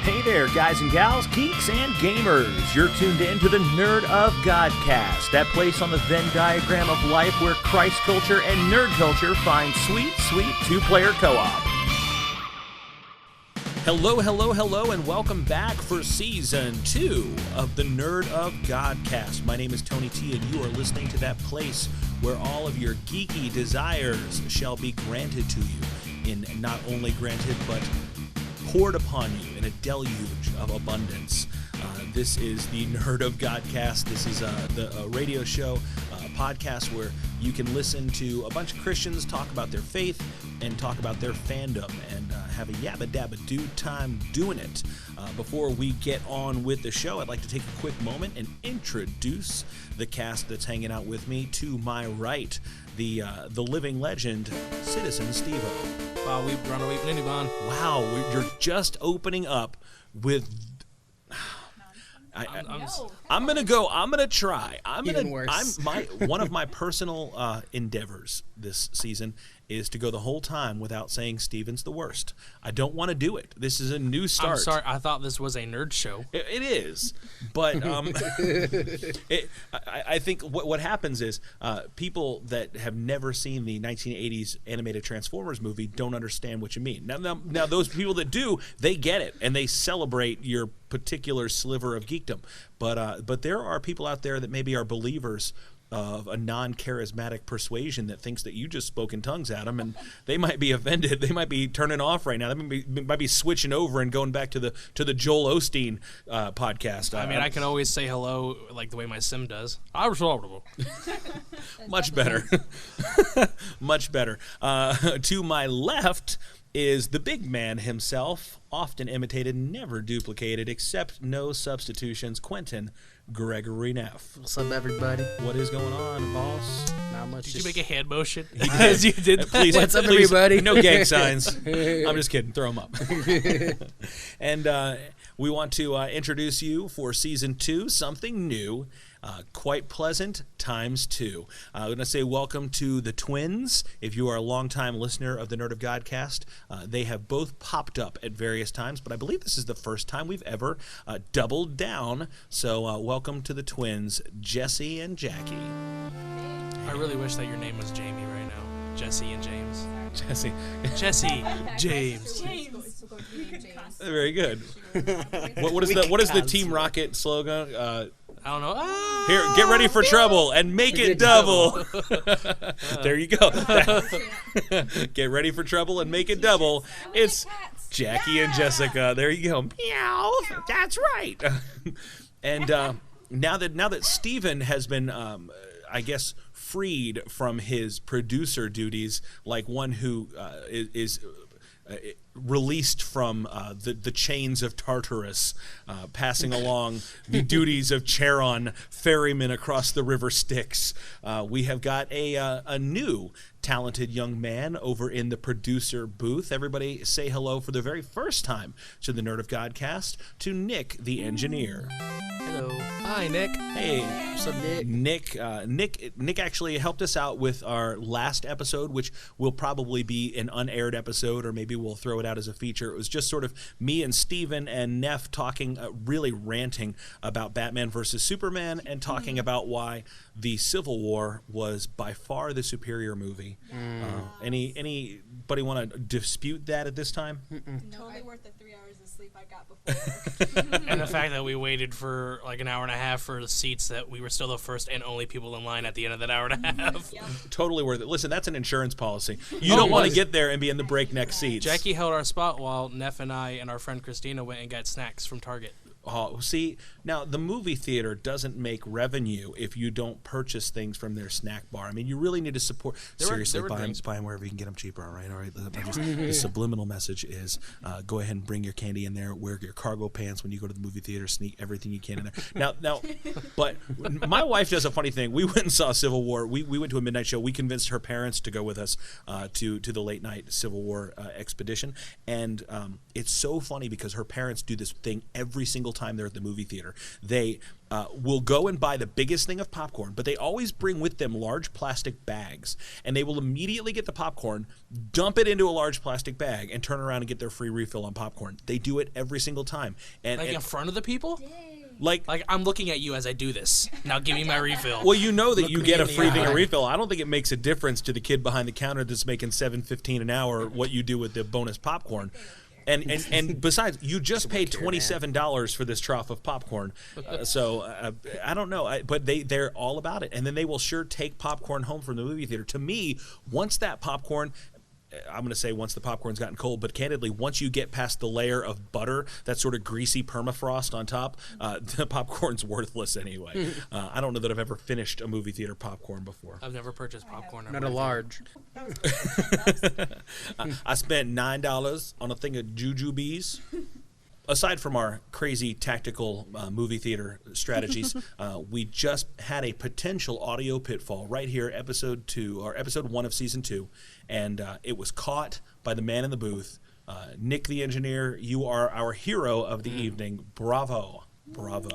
Hey there, guys and gals, geeks and gamers. You're tuned in to the Nerd of Godcast, that place on the Venn diagram of life where Christ culture and nerd culture find sweet, sweet two-player co-op. Hello, and welcome back for Season 2 of the Nerd of Godcast. My name is Tony T, and you are listening to that place where all of your geeky desires shall be granted to you, in not only granted, but poured upon you in a deluge of abundance. This is the Nerd of Godcast. This is the radio show, podcast where you can listen to a bunch of Christians talk about their faith and talk about their fandom and have a yabba-dabba-doo time doing it. Before we get on with the show, I'd like to take a quick moment and introduce the cast that's hanging out with me. To my right, the living legend, Citizen Steve-O. Wow, we run away from anyone. Wow, you're just opening up with... I'm gonna try. One of my personal endeavors this season is to go the whole time without saying Steven's the worst. I don't want to do it. This is a new start. I'm sorry, I thought this was a nerd show. It is, but I think what happens is people that have never seen the 1980s animated Transformers movie don't understand what you mean. Now those people that do, they get it, and they celebrate your particular sliver of geekdom. But there are people out there that maybe are believers of a non-charismatic persuasion that thinks that you just spoke in tongues at them, and they might be offended. They might be turning off right now. They might be switching over and going back to the Joel Osteen podcast. I mean, I can always say hello like the way my sim does. Much better. Much better. To my left is the big man himself, often imitated, never duplicated, except no substitutions, Quentin Gregory Neff. What's up, everybody? What is going on, boss? Not much. Did you make a hand motion? As you did. Please, what's up, everybody? No gang signs. I'm just kidding. Throw them up. And we want to introduce you for Season 2, something new. Quite pleasant times 2. I'm going to say welcome to the twins. If you are a longtime listener of the Nerd of Godcast, they have both popped up at various times, but I believe this is the first time we've ever doubled down. So welcome to the twins, Jesse and Jackie. I really wish that your name was Jamie right now. Jesse and James. Jesse, James. Very good. What is the Team Rocket slogan? I don't know. Here, get ready for trouble and make it double. There you go. Get ready for trouble and make it double. It's Jackie and Jessica. There you go. Meow. That's right. And now that Steven has been, I guess, freed from his producer duties, like one who is released from the chains of Tartarus, passing along the duties of Charon, ferryman across the river Styx. We have got a new talented young man over in the producer booth. Everybody say hello for the very first time to the Nerd of Godcast to Nick, the engineer. Hello. Hi, Nick. Hey. What's up, Nick? Nick actually helped us out with our last episode, which will probably be an unaired episode, or maybe we'll throw it out as a feature. It was just sort of me and Steven and Neff talking, really ranting about Batman versus Superman and talking about why the Civil War was by far the superior movie. Anybody want to dispute that at this time? Totally worth the 3 hours of sleep I got before. And the fact that we waited for like an hour and a half for the seats, that we were still the first and only people in line at the end of that hour and a half. Yep. Totally worth it. Listen, that's an insurance policy. You don't want to get there and be in the breakneck seats. Jackie held our spot while Neff and I and our friend Christina went and got snacks from Target. Oh, see, now the movie theater doesn't make revenue if you don't purchase things from their snack bar. I mean, you really need to support. Seriously, buy them wherever you can get them cheaper. All right. The subliminal message is go ahead and bring your candy in there. Wear your cargo pants when you go to the movie theater. Sneak everything you can in there. Now, but my wife does a funny thing. We went and saw Civil War. We went to a midnight show. We convinced her parents to go with us to the late night Civil War expedition, and it's so funny because her parents do this thing every single time they're at the movie theater. They will go and buy the biggest thing of popcorn, but they always bring with them large plastic bags, and they will immediately get the popcorn, dump it into a large plastic bag, and turn around and get their free refill on popcorn. They do it every single time. And in front of the people? Like I'm looking at you as I do this. Now give me my refill. Well, you know that you get a free thing of eye. refill. I don't think it makes a difference to the kid behind the counter that's making $7.15 an hour what you do with the bonus popcorn. And besides, you just paid $27 for this trough of popcorn. So I don't know, but they're all about it. And then they will sure take popcorn home from the movie theater. To me, once that popcorn, I'm going to say once the popcorn's gotten cold, but candidly, once you get past the layer of butter, that sort of greasy permafrost on top, the popcorn's worthless anyway. I don't know that I've ever finished a movie theater popcorn before. I've never purchased popcorn. Not a large. I spent $9 on a thing of jujubes. Aside from our crazy tactical movie theater strategies, we just had a potential audio pitfall right here, episode 1 of season 2, and it was caught by the man in the booth. Nick, the engineer, you are our hero of the evening. Bravo, bravo.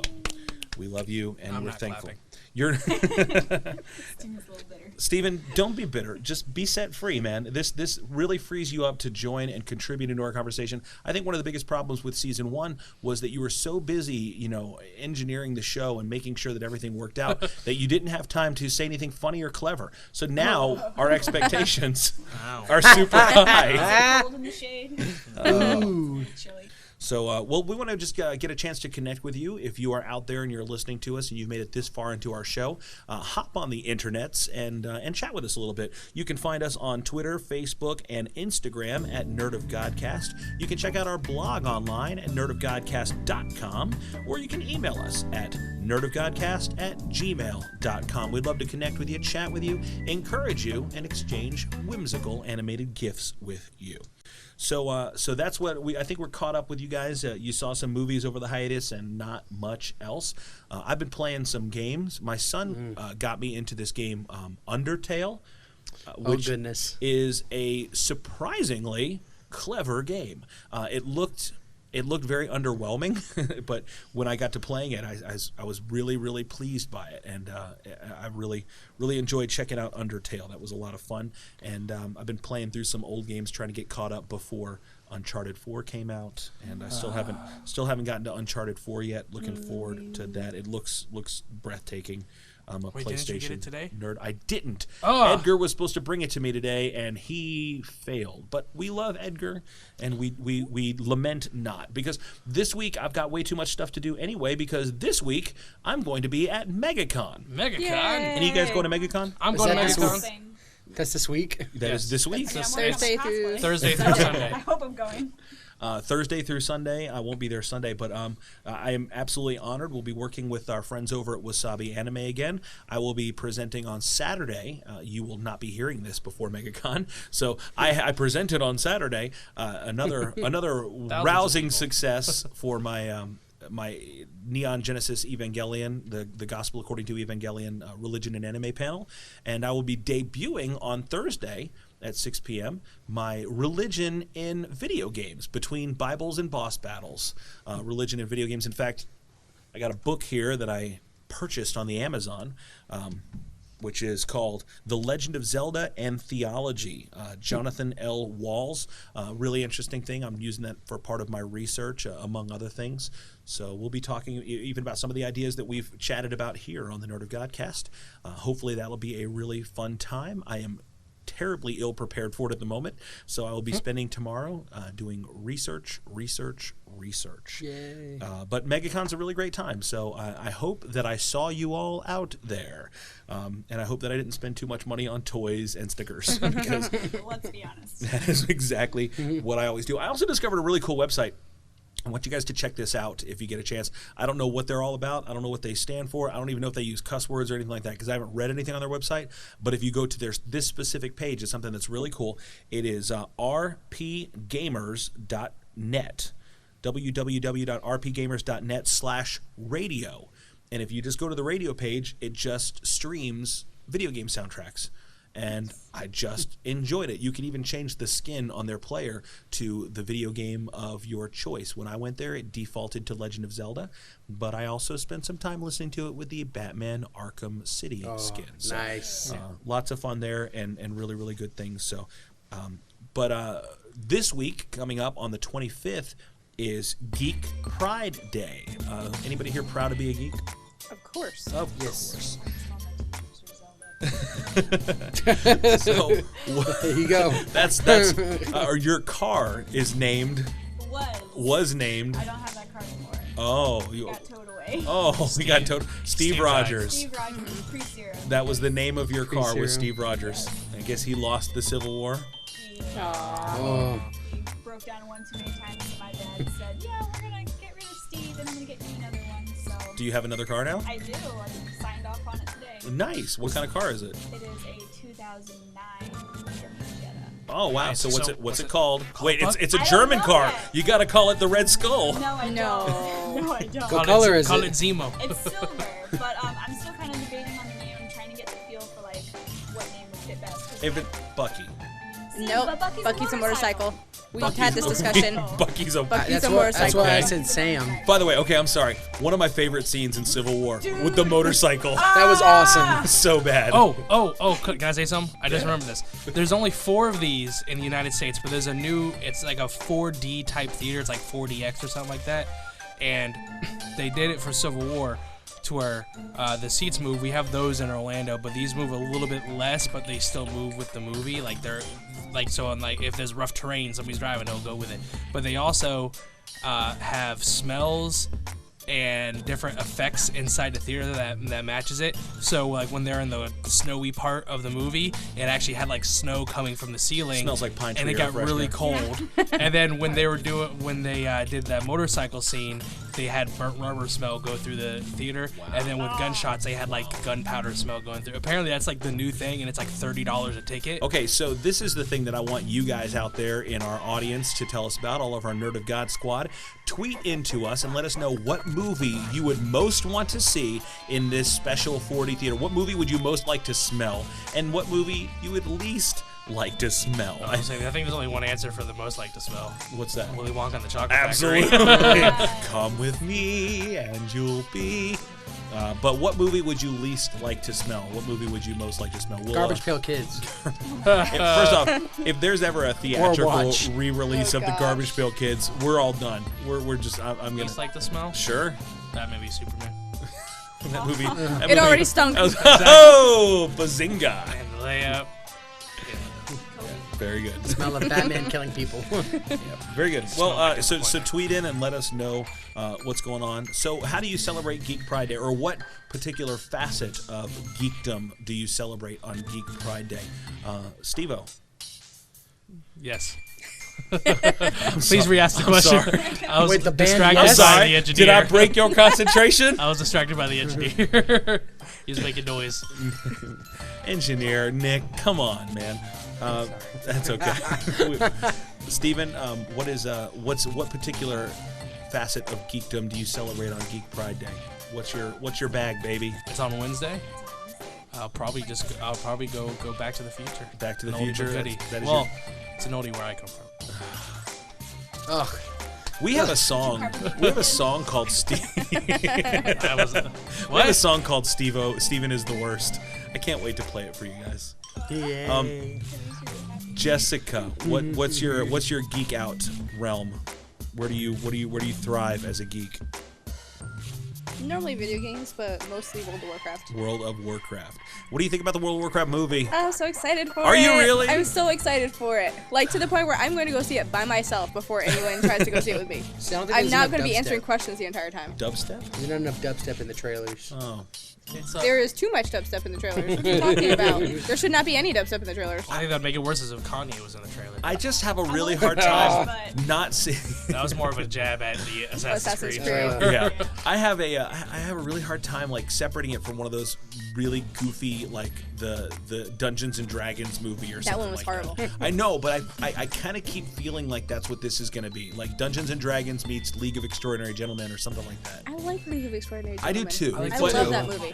We love you, and I'm we're not thankful. clapping. You're Steven's a little bitter. Steven, don't be bitter. Just be set free, man. This really frees you up to join and contribute into our conversation. I think one of the biggest problems with season 1 was that you were so busy, engineering the show and making sure that everything worked out that you didn't have time to say anything funny or clever. So now our expectations are super high. Cold in the shade. Ooh. Chilly. So, we want to just get a chance to connect with you. If you are out there and you're listening to us and you've made it this far into our show, hop on the internets and chat with us a little bit. You can find us on Twitter, Facebook, and Instagram at Nerd of Godcast. You can check out our blog online at nerdofgodcast.com, or you can email us at nerdofgodcast@gmail.com. We'd love to connect with you, chat with you, encourage you, and exchange whimsical animated GIFs with you. So that's what I think we're caught up with you guys. You saw some movies over the hiatus and not much else. I've been playing some games. My son got me into this game, Undertale, which is a surprisingly clever game. It looked very underwhelming, but when I got to playing it, I was really, really pleased by it, and I really, really enjoyed checking out Undertale. That was a lot of fun, and I've been playing through some old games trying to get caught up before Uncharted 4 came out, and I still haven't gotten to Uncharted 4 yet. Looking forward to that. It looks breathtaking. I'm a Wait, PlayStation didn't you get it today? nerd. I didn't. Oh. Edgar was supposed to bring it to me today, and he failed. But we love Edgar, and we lament not. Because this week I've got way too much stuff to do anyway, because this week I'm going to be at MegaCon. MegaCon? Yay. Any of you guys going to MegaCon? I'm Is going to that this MegaCon. Thing. That's this week. That is this week. Yeah, I'm It's working on Thursday my through- cosplay. Thursday through Sunday. I hope I'm going. Thursday through Sunday. I won't be there Sunday, but I am absolutely honored. We'll be working with our friends over at Wasabi Anime again. I will be presenting on Saturday. You will not be hearing this before MegaCon, so I presented on Saturday. Another rousing success for my my Neon Genesis Evangelion, the Gospel According to Evangelion Religion and Anime panel, and I will be debuting on Thursday at 6 p.m. my Religion in Video Games, Between Bibles and Boss Battles. Religion in Video Games. In fact, I got a book here that I purchased on the Amazon, which is called The Legend of Zelda and Theology, Jonathan L. Walls. Really interesting thing. I'm using that for part of my research, among other things. So we'll be talking even about some of the ideas that we've chatted about here on the Nerd of Godcast. Hopefully that'll be a really fun time. I am terribly ill prepared for it at the moment, so I will be spending tomorrow doing research. Yay. But MegaCon's a really great time, so I hope that I saw you all out there, and I hope that I didn't spend too much money on toys and stickers, because Let's be honest. that is exactly what I always do. I also discovered a really cool website. I want you guys to check this out if you get a chance. I don't know what they're all about. I don't know what they stand for. I don't even know if they use cuss words or anything like that, because I haven't read anything on their website. But if you go to this specific page, it's something that's really cool. It is rpgamers.net, www.rpgamers.net/radio. And if you just go to the radio page, it just streams video game soundtracks. and I just enjoyed it. You can even change the skin on their player to the video game of your choice. When I went there, it defaulted to Legend of Zelda, but I also spent some time listening to it with the Batman Arkham City skin. So, nice. lots of fun there, and really, really good things. So, but this week, coming up on the 25th, is Geek Pride Day. Anybody here proud to be a geek? Of course. Of course. So there you go. That's or your car is named. Was named. I don't have that car anymore. Oh, you Got towed away. Oh, we got towed. Steve Rogers. Steve Rogers, pre-zero. That was the name of your car, was Pre-zero. Steve Rogers. I guess he lost the Civil War. Oh. He broke down one too many times, and my dad said, "Yeah, we're gonna get rid of Steve, and I'm gonna get you another one." So Do you have another car now? I do. I signed off on it today. Nice. What kind of car is it? It is a 2009 German Jetta. Oh wow. Nice. So So what's what's it it called? Wait, called? it's a I don't German know car. yet. You got to call it the Red Skull. No, I No. don't. No, I don't. What color is Call it? it Zemo. It's silver, but I'm still kind of debating on the name. I'm trying to get the feel for like what name would fit best. 'Cause If it's Bucky. Nope. but Bucky's a motorcycle. We've Bucky's had this discussion. Bucky's a. Bucky's That's a why I motorcycle. said Sam. By the way, okay, I'm sorry. One of my favorite scenes in Civil War with the motorcycle. That was awesome. So bad. Oh, can I say something? I just remembered this. There's only 4 of these in the United States, but there's a new, it's like a 4D type theater. It's like 4DX or something like that. And they did it for Civil War to where the seats move. We have those in Orlando, but these move a little bit less, but they still move with the movie. Like they're, like, so on, like if there's rough terrain, somebody's driving, they'll go with it. But they also have smells and different effects inside the theater that matches it. So like when they're in the snowy part of the movie, it actually had like snow coming from the ceiling. Smells like pine tree and it air got really freshener. cold. And then when they did that motorcycle scene, they had burnt rubber smell go through the theater. And then with gunshots, they had like gunpowder smell going through. Apparently that's like the new thing, and it's like $30 a ticket. Okay, so this is the thing that I want you guys out there in our audience to tell us about, all of our Nerd of God squad. Tweet into us and let us know what movie you would most want to see in this special 4D theater. What movie would you most like to smell? And what movie you would least like to smell? I think there's only one answer for the most like to smell. What's that? Willy Wonka and the Chocolate Absolutely. Factory. Come with me and you'll be... but what movie would you least like to smell? What movie would you most like to smell? We'll, Garbage Pail Kids. First off, if there's ever a theatrical watch. re-release Oh, of the gosh. Garbage Pail Kids, we're all done. We're just I'm gonna Least like to smell? sure That movie Superman. that movie. It already stunk. Oh, bazinga! And the layup. Very good. Smell of Batman killing people. Very good. Smell Well, like so disappointment. tweet in and let us know what's going on. So, how do you celebrate Geek Pride Day, or what particular facet of geekdom do you celebrate on Geek Pride Day? Steve-O. Yes. Please re-ask the question. sorry. I was Wait, the band distracted yes? by the engineer. Did I break your concentration? I was distracted by the engineer. He was making noise. Engineer Nick, come on, man. That's okay. Steven, what particular facet of geekdom do you celebrate on Geek Pride Day? What's your bag, baby? It's on Wednesday. I'll probably go Back to the Future. Back to the An oldie Future. but goodie. That is Well, it's an oldie where I come from. Ugh. we have a song. We have a song called Steve. That was We have a what? song called Steve-O. Steven is the worst. I can't wait to play it for you guys. Yay. Jessica, what's your geek out realm? Where do you thrive as a geek? Normally video games, but mostly World of Warcraft. World of Warcraft. What do you think about the World of Warcraft movie? I'm so excited for it. Are you really? I'm so excited for it. Like, to the point where I'm going to go see it by myself before anyone tries to go see it with me. See, I don't think I'm there's not enough going to be dubstep. answering questions the entire time. Dubstep? There's not enough dubstep in the trailers. Oh. It's, There is too much dubstep in the trailers. What are you talking about? There should not be any dubstep in the trailers. I think that'd make it worse as if Kanye was in the trailer. I just have a really hard time But not seeing. That was more of a jab at the Assassin's Assassin's Creed. Creed. Yeah, I have a really hard time like separating it from one of those really goofy like the Dungeons and Dragons movie or That something. one was like horrible. That. I know, but I kind of keep feeling like that's what this is going to be, like Dungeons and Dragons meets League of Extraordinary Gentlemen or something like that. I like League of Extraordinary I do Gentlemen. too. I But- love that movie.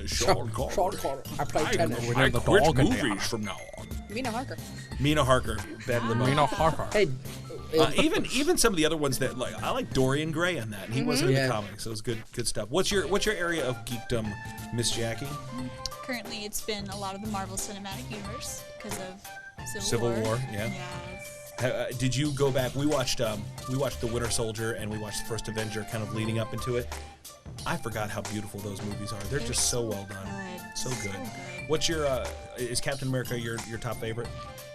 Sean Connery. I play tennis. I the quit dog in there. movies from now on. Mina Harker. Mina Harker, better than Reno Harper. Hey, even some of the other ones that I like Dorian Gray on that. And he wasn't in the Yeah. comics, so it was good stuff. What's your area of geekdom, Miss Jackie? Currently, it's been a lot of the Marvel Cinematic Universe because of Civil War, yeah. Yes. Did you go back? We watched The Winter Soldier and we watched the first Avenger, kind of leading up into it. I forgot how beautiful those movies are. They're just so well done, so good. What's your is Captain America your top favorite?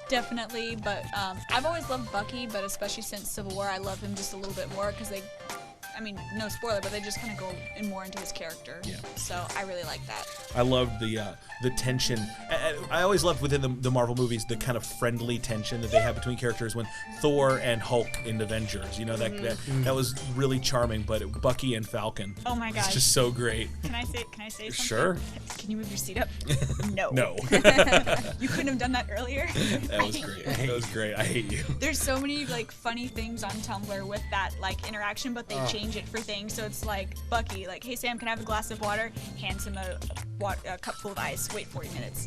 Definitely, but I've always loved Bucky, but especially since Civil War, I love him just a little bit more because no spoiler, but they just kind of go more into his character. Yeah. So I really like that. I love the tension. I always loved within the Marvel movies the kind of friendly tension that they have between characters. When Thor and Hulk in Avengers, that was really charming. But Bucky and Falcon, Oh my it's gosh. just so great. Can I say something? Sure. Can you move your seat up? No. No, You couldn't have done that earlier. that was great. That was great. I hate you. There's so many funny things on Tumblr with that interaction, but they change it for things. So it's like Bucky, hey Sam, can I have a glass of water? Hands him a cup full of ice. Wait 40 minutes.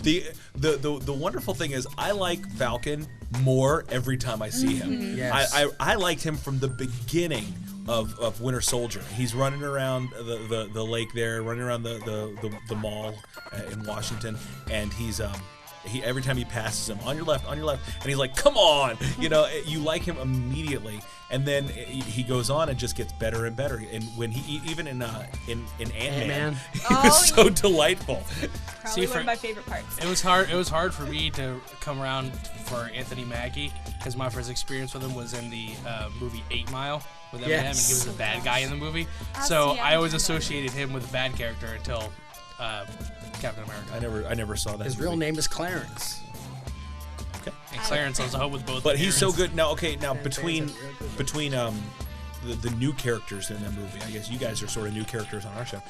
The wonderful thing is I like Falcon more every time I see him. Yes. I liked him from the beginning of Winter Soldier. He's running around the lake there, running around the mall in Washington, and he's every time he passes him, on your left, and he's like, come on, you like him immediately, and then he goes on and just gets better and better. And when he even in Ant-Man, he was so delightful. Probably one of my favorite parts. It was hard for me to come around for Anthony Mackie because my first experience with him was in the movie 8 Mile with Eminem, and he was the bad guy in the movie. So I always associated him with a bad character until Captain America. I never saw that. His real name is Clarence. Okay. And Clarence was a home with both. But he's so parents. good now. Okay, now between the new characters in that movie, I guess you guys are sort of new characters on our show.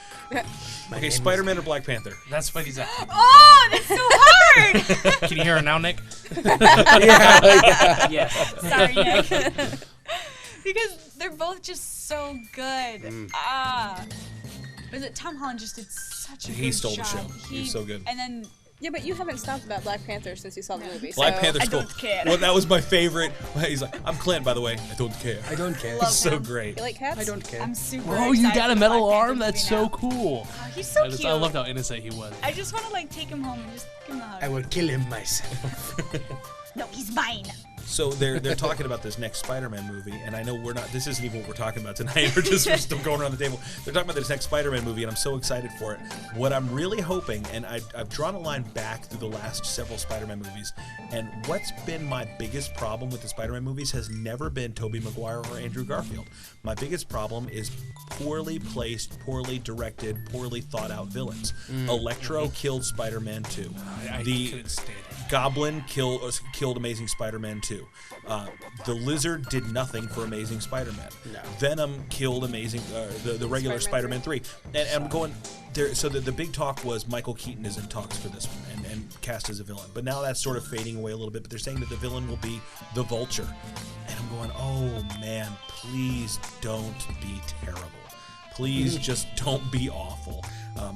Okay, Spider-Man or Black Panther? That's what he's at. Oh, that's so hard! Can you hear her now, Nick? Yes. Sorry, Nick. Because they're both just so good. Was it Tom Holland just did such a good job. He stole the show. He's so good. And then Yeah, but you haven't stopped about Black Panther since you saw the movie. Black so. Panther's I cool. don't care. Well, that was my favorite. He's like, I'm Clint, by the way. I don't care. I don't care. It's so great. You like cats? I don't care. I'm super Oh, you excited got a for metal Black Panther arm? That's movie so now. cool. Oh, he's so cute. I loved how innocent he was. I just want to take him home and just give him a hug. I will kill him myself. No, he's mine. So they're talking about this next Spider-Man movie, and I know we're not. This isn't even what we're talking about tonight. We're still going around the table. They're talking about this next Spider-Man movie, and I'm so excited for it. What I'm really hoping, and I've drawn a line back through the last several Spider-Man movies, and what's been my biggest problem with the Spider-Man movies has never been Tobey Maguire or Andrew Garfield. My biggest problem is poorly placed, poorly directed, poorly thought out villains. Electro killed Spider-Man 2. I couldn't stand it. Goblin killed Amazing Spider-Man 2. The Lizard did nothing for Amazing Spider-Man. No. Venom killed the regular Spider-Man 3. And I'm going there. So the big talk was Michael Keaton is in talks for this one and cast as a villain. But now that's sort of fading away a little bit. But they're saying that the villain will be the Vulture. And I'm going, oh man, please don't be terrible. Please just don't be awful.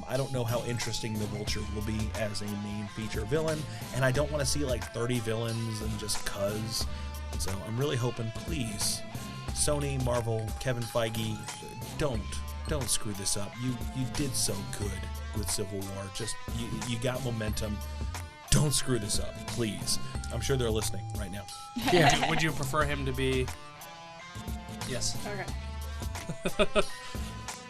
I don't know how interesting the Vulture will be as a main feature villain, and I don't want to see 30 villains and just cuz. So I'm really hoping, please, Sony, Marvel, Kevin Feige, don't screw this up. You did so good with Civil War. Just you got momentum. Don't screw this up, please. I'm sure they're listening right now. Yeah. Would you prefer him to be? Yes. Okay.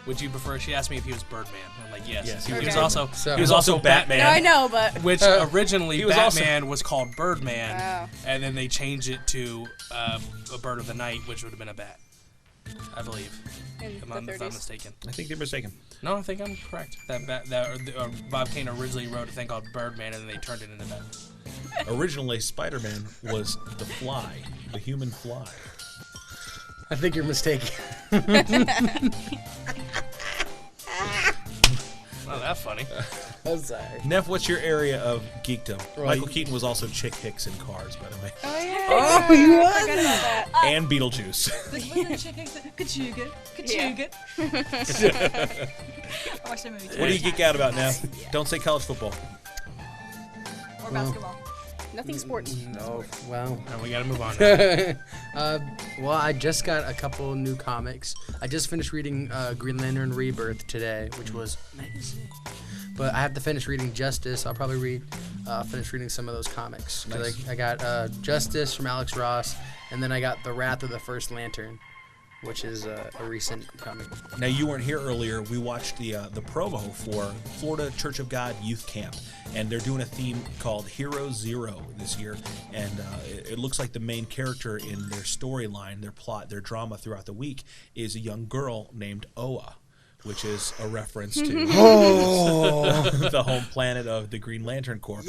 Would you prefer? She asked me if he was Birdman. I'm like, yes. Yes, he he was was also. So- He was also Batman. No, I know, but Which originally He was also- Batman was called Birdman, Oh. and then they changed it to a bird of the night, which would have been a bat, I believe. in If the I'm 30s. mistaken. I think they're mistaken. No, I think I'm correct. Bob Kane originally wrote a thing called Birdman, and then they turned it into that. Originally, Spider-Man was the Fly, the human fly. I think you're mistaken. Well, that funny. I'm sorry. Neff, what's your area of geekdom? Right. Michael Keaton was also Chick Hicks in Cars, by the way. Oh yeah. Oh, you I forgot about that. And Beetlejuice. Kachuga. I watched that movie too. What do you geek out about, Neff? Don't say college football. Or basketball. Nothing sports. Oh, well. And we gotta move on now. Well, I just got a couple new comics. I just finished reading Green Lantern Rebirth today, which was amazing. But I have to finish reading Justice. I'll probably finish reading some of those comics. 'Cause Nice. I got Justice from Alex Ross, and then I got The Wrath of the First Lantern, which is a recent comic. Now, you weren't here earlier. We watched the promo for Florida Church of God Youth Camp, and they're doing a theme called Hero Zero this year. And it looks like the main character in their storyline, their plot, their drama throughout the week is a young girl named Oa, which is a reference to the home planet of the Green Lantern Corps.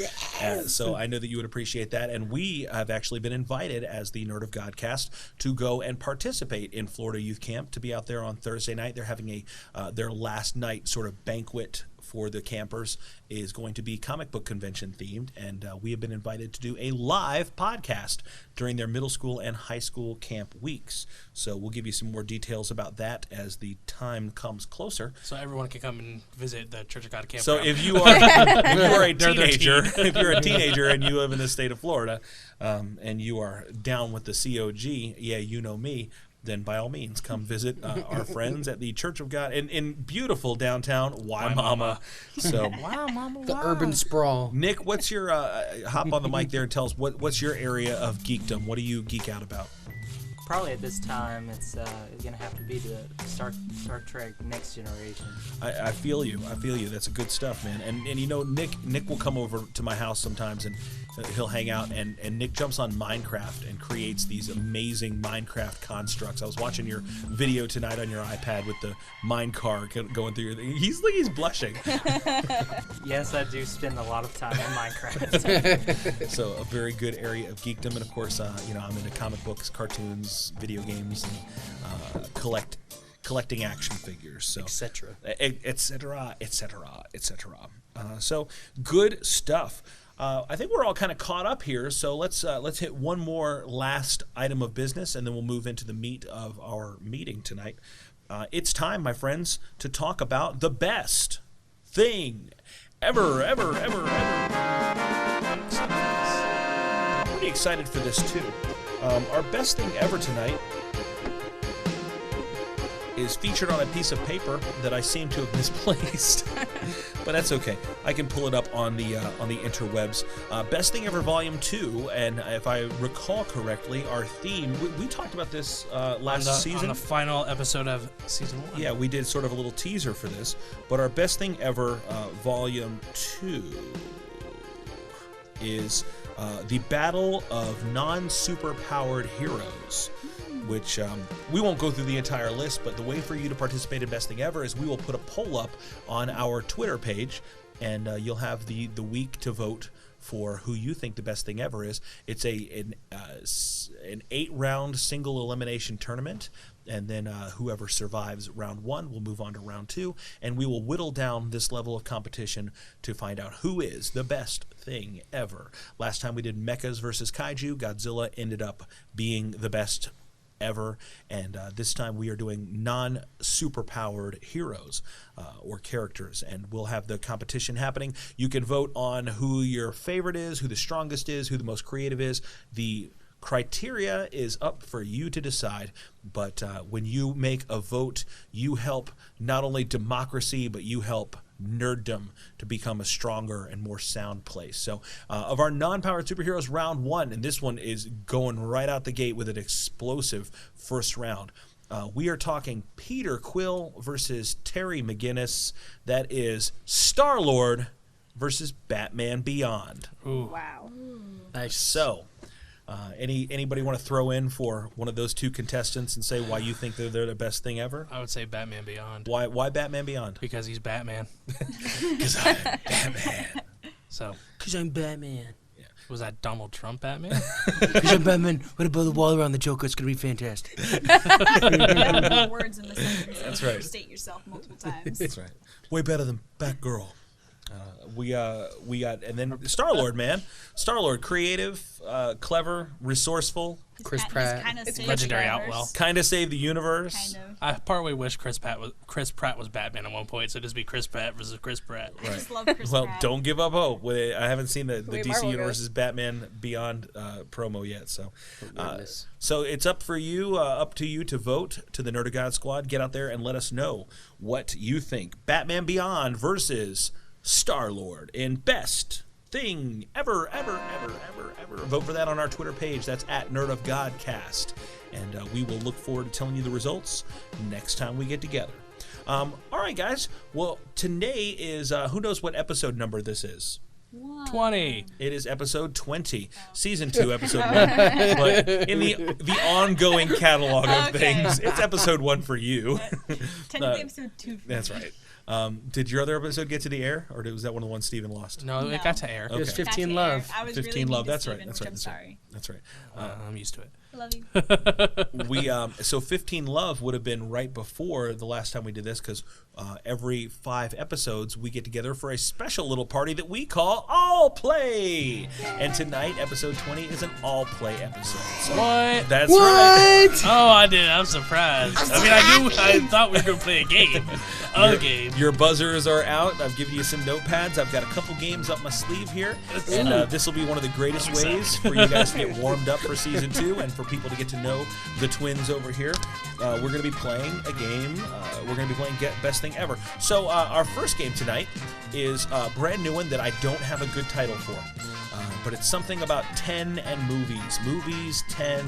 So I know that you would appreciate that. And we have actually been invited as the Nerd of Godcast to go and participate in Florida Youth Camp, to be out there on Thursday night. They're having their last night sort of banquet for the campers is going to be comic book convention themed, and we have been invited to do a live podcast during their middle school and high school camp weeks. So we'll give you some more details about that as the time comes closer. So everyone can come and visit the Church of God campground. So if you are a They're their teenager, teen. if you're a teenager and you live in the state of Florida, and you are down with the COG, yeah, you know me, then by all means come visit our friends at the Church of God in beautiful downtown Waimama. So wow, Mama, The urban sprawl. Nick, what's your hop on the mic there and tell us what's your area of geekdom? What do you geek out about? Probably at this time, it's gonna have to be the Star Trek Next Generation. I feel you. I feel you. That's good stuff, man. And you know, Nick will come over to my house sometimes, and he'll hang out. And Nick jumps on Minecraft and creates these amazing Minecraft constructs. I was watching your video tonight on your iPad with the mine car going through your thing. He's blushing. Yes, I do spend a lot of time on Minecraft. So a very good area of geekdom, and of course, you know, I'm into comic books, cartoons, video games, and collecting action figures, so Etc. etc. etc. etc. So good stuff. I think we're all kind of caught up here, so let's hit one more last item of business, and then we'll move into the meat of our meeting tonight. It's time, my friends, to talk about the best thing ever. I'm pretty excited for this too. Our best thing ever tonight is featured on a piece of paper that I seem to have misplaced, but that's okay. I can pull it up on the interwebs. Best Thing Ever Volume 2, and if I recall correctly, our theme, we talked about this last season. On the final episode of Season 1. Yeah, we did sort of a little teaser for this, but our Best Thing Ever Volume 2 is the Battle of Non-Superpowered Heroes, which we won't go through the entire list, but the way for you to participate in Best Thing Ever is we will put a poll up on our Twitter page, and you'll have the week to vote for who you think the best thing ever is. It's an 8-round single elimination tournament, and then whoever survives round 1 will move on to round 2, and we will whittle down this level of competition to find out who is the best thing ever. Last time we did Mechas versus Kaiju, Godzilla ended up being the best ever, and this time we are doing non-superpowered heroes or characters, and we'll have the competition happening. You can vote on who your favorite is, who the strongest is, who the most creative is. The criteria is up for you to decide, but when you make a vote, you help not only democracy, but you help nerddom to become a stronger and more sound place. So of our non-powered superheroes, round 1, and this one is going right out the gate with an explosive first round. We are talking Peter Quill versus Terry McGinnis. That is Star-Lord versus Batman Beyond. Ooh. Wow. Nice. So anybody want to throw in for one of those two contestants and say why you think they're the best thing ever? I would say Batman Beyond. Why Batman Beyond? Because he's Batman. Because I'm Batman. So, Because I'm Batman. Was that Donald Trump Batman? Because I'm Batman. What about the wall around the Joker? It's going to be fantastic. You gotta put words in the sentence. That's and right. State yourself multiple times. That's right. Way better than Batgirl. We got, and then Star-Lord, man. Star-Lord, creative, clever, resourceful, Chris He's Pratt. kinda It's saved legendary the Outlaw. universe. kind of saved the universe. Kind of. I partway wish Chris Pratt was Batman at one point, so it'd just be Chris Pratt versus Chris Pratt. I just love Chris Well, Pratt. don't give up hope. I haven't seen the way DC Marvel Universe's Batman Beyond promo yet, so Goodness. so it's up to you to vote to the Nerd of God Squad. Get out there and let us know what you think. Batman Beyond versus Star-Lord in best thing ever. Vote for that on our Twitter page. That's at Nerd of Godcast, and we will look forward to telling you the results next time we get together. All right, guys. Well, today is who knows what episode number this is. 20. It is episode 20, season 2, episode 1. But in the ongoing catalog of Okay. things, it's episode 1 for you. Technically episode 2. That's right. Did your other episode get to the air, or was that one of the ones Steven lost? No, No. it got to air. It was Okay. 15 Love. I was 15 really Love. mean to That's right. Steven, That's which right. I'm That's right. sorry. That's right. I'm used to it. I love you. We so 15 Love would have been right before the last time we did this, because every 5 episodes we get together for a special little party that we call All Play. And tonight, episode 20 is an All Play episode. So What? that's right. Oh, I did. I'm surprised. I mean, I thought we were going to play a game. game. Your buzzers are out. I've given you some notepads. I've got a couple games up my sleeve here, and this will be one of the greatest ways for you guys to get warmed up for season 2 and for people to get to know the twins over here. We're going to be playing a game. We're going to be playing Get Best Thing Ever. So our first game tonight is a brand new one that I don't have a good title for, but it's something about 10 and movies. Movies, 10.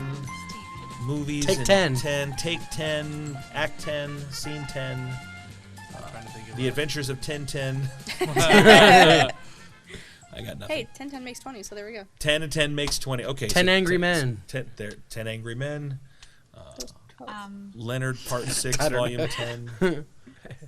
Movies. Take and 10. 10. Take 10. Act 10. Scene 10. The Adventures of Tintin. I got nothing. Hey, 10 makes 20, so there we go. 10 and 10 makes 20. Okay. 10 Angry Men. 10 Angry Men. Leonard Part 6, I don't Volume know. 10.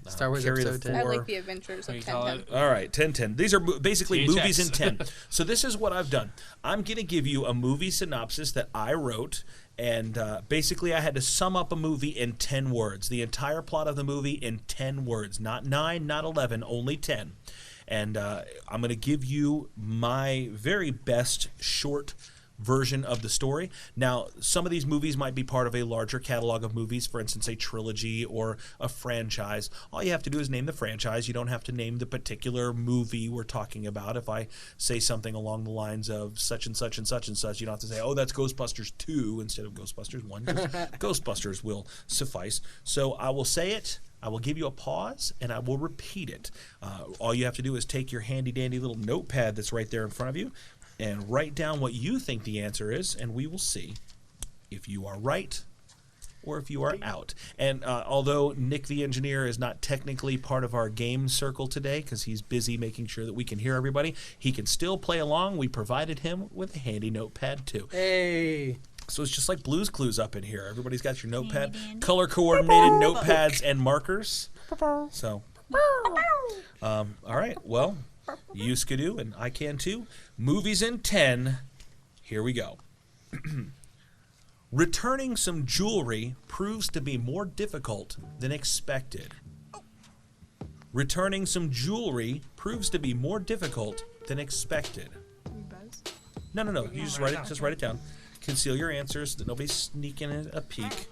Star Wars Chariot of episode 10. I 4. like the adventures What of do you call 10. it? All right, 10. These are basically THX. movies in 10. So this is what I've done. I'm going to give you a movie synopsis that I wrote, and basically I had to sum up a movie in 10 words. The entire plot of the movie in 10 words. Not 9, not 11, only 10. And I'm going to give you my very best short version of the story. Now, some of these movies might be part of a larger catalog of movies, for instance, a trilogy or a franchise. All you have to do is name the franchise. You don't have to name the particular movie we're talking about. If I say something along the lines of such and such and such and such, you don't have to say, oh, that's Ghostbusters 2 instead of Ghostbusters 1. Just Ghostbusters will suffice. So I will say it. I will give you a pause, and I will repeat it. All you have to do is take your handy-dandy little notepad that's right there in front of you and write down what you think the answer is, and we will see if you are right or if you are out. And although Nick the engineer is not technically part of our game circle today because he's busy making sure that we can hear everybody, he can still play along. We provided him with a handy notepad, too. Hey. So it's just like Blue's Clues up in here. Everybody's got your notepad, Handy-dandy. color-coordinated notepads and markers. So, all right. Well, you skidoo, and I can too. Movies in 10. Here we go. Returning some jewelry proves to be more difficult than expected. Returning some jewelry proves to be more difficult than expected. No. You just write it. Just write it down. Conceal your answers. That nobody's sneaking a peek.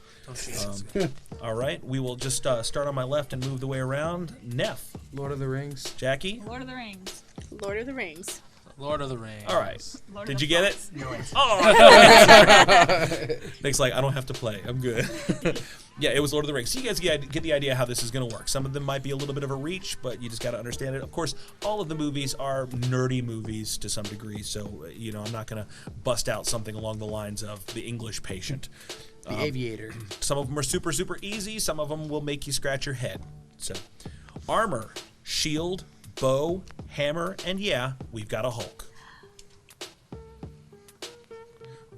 All right. We will just start on my left and move the way around. Neff, Lord of the Rings. Jackie. Lord of the Rings. Lord of the Rings. Lord of the Rings. All right. Lord Did of you the get it? Flies. No answer. Oh. Nick's like, I don't have to play. I'm good. Yeah, it was Lord of the Rings. So you guys get the idea how this is going to work. Some of them might be a little bit of a reach, but you just got to understand it. Of course, all of the movies are nerdy movies to some degree, so I'm not going to bust out something along the lines of The English Patient. The Aviator. Some of them are super, super easy. Some of them will make you scratch your head. So, armor, shield, bow, hammer, and yeah, we've got a Hulk.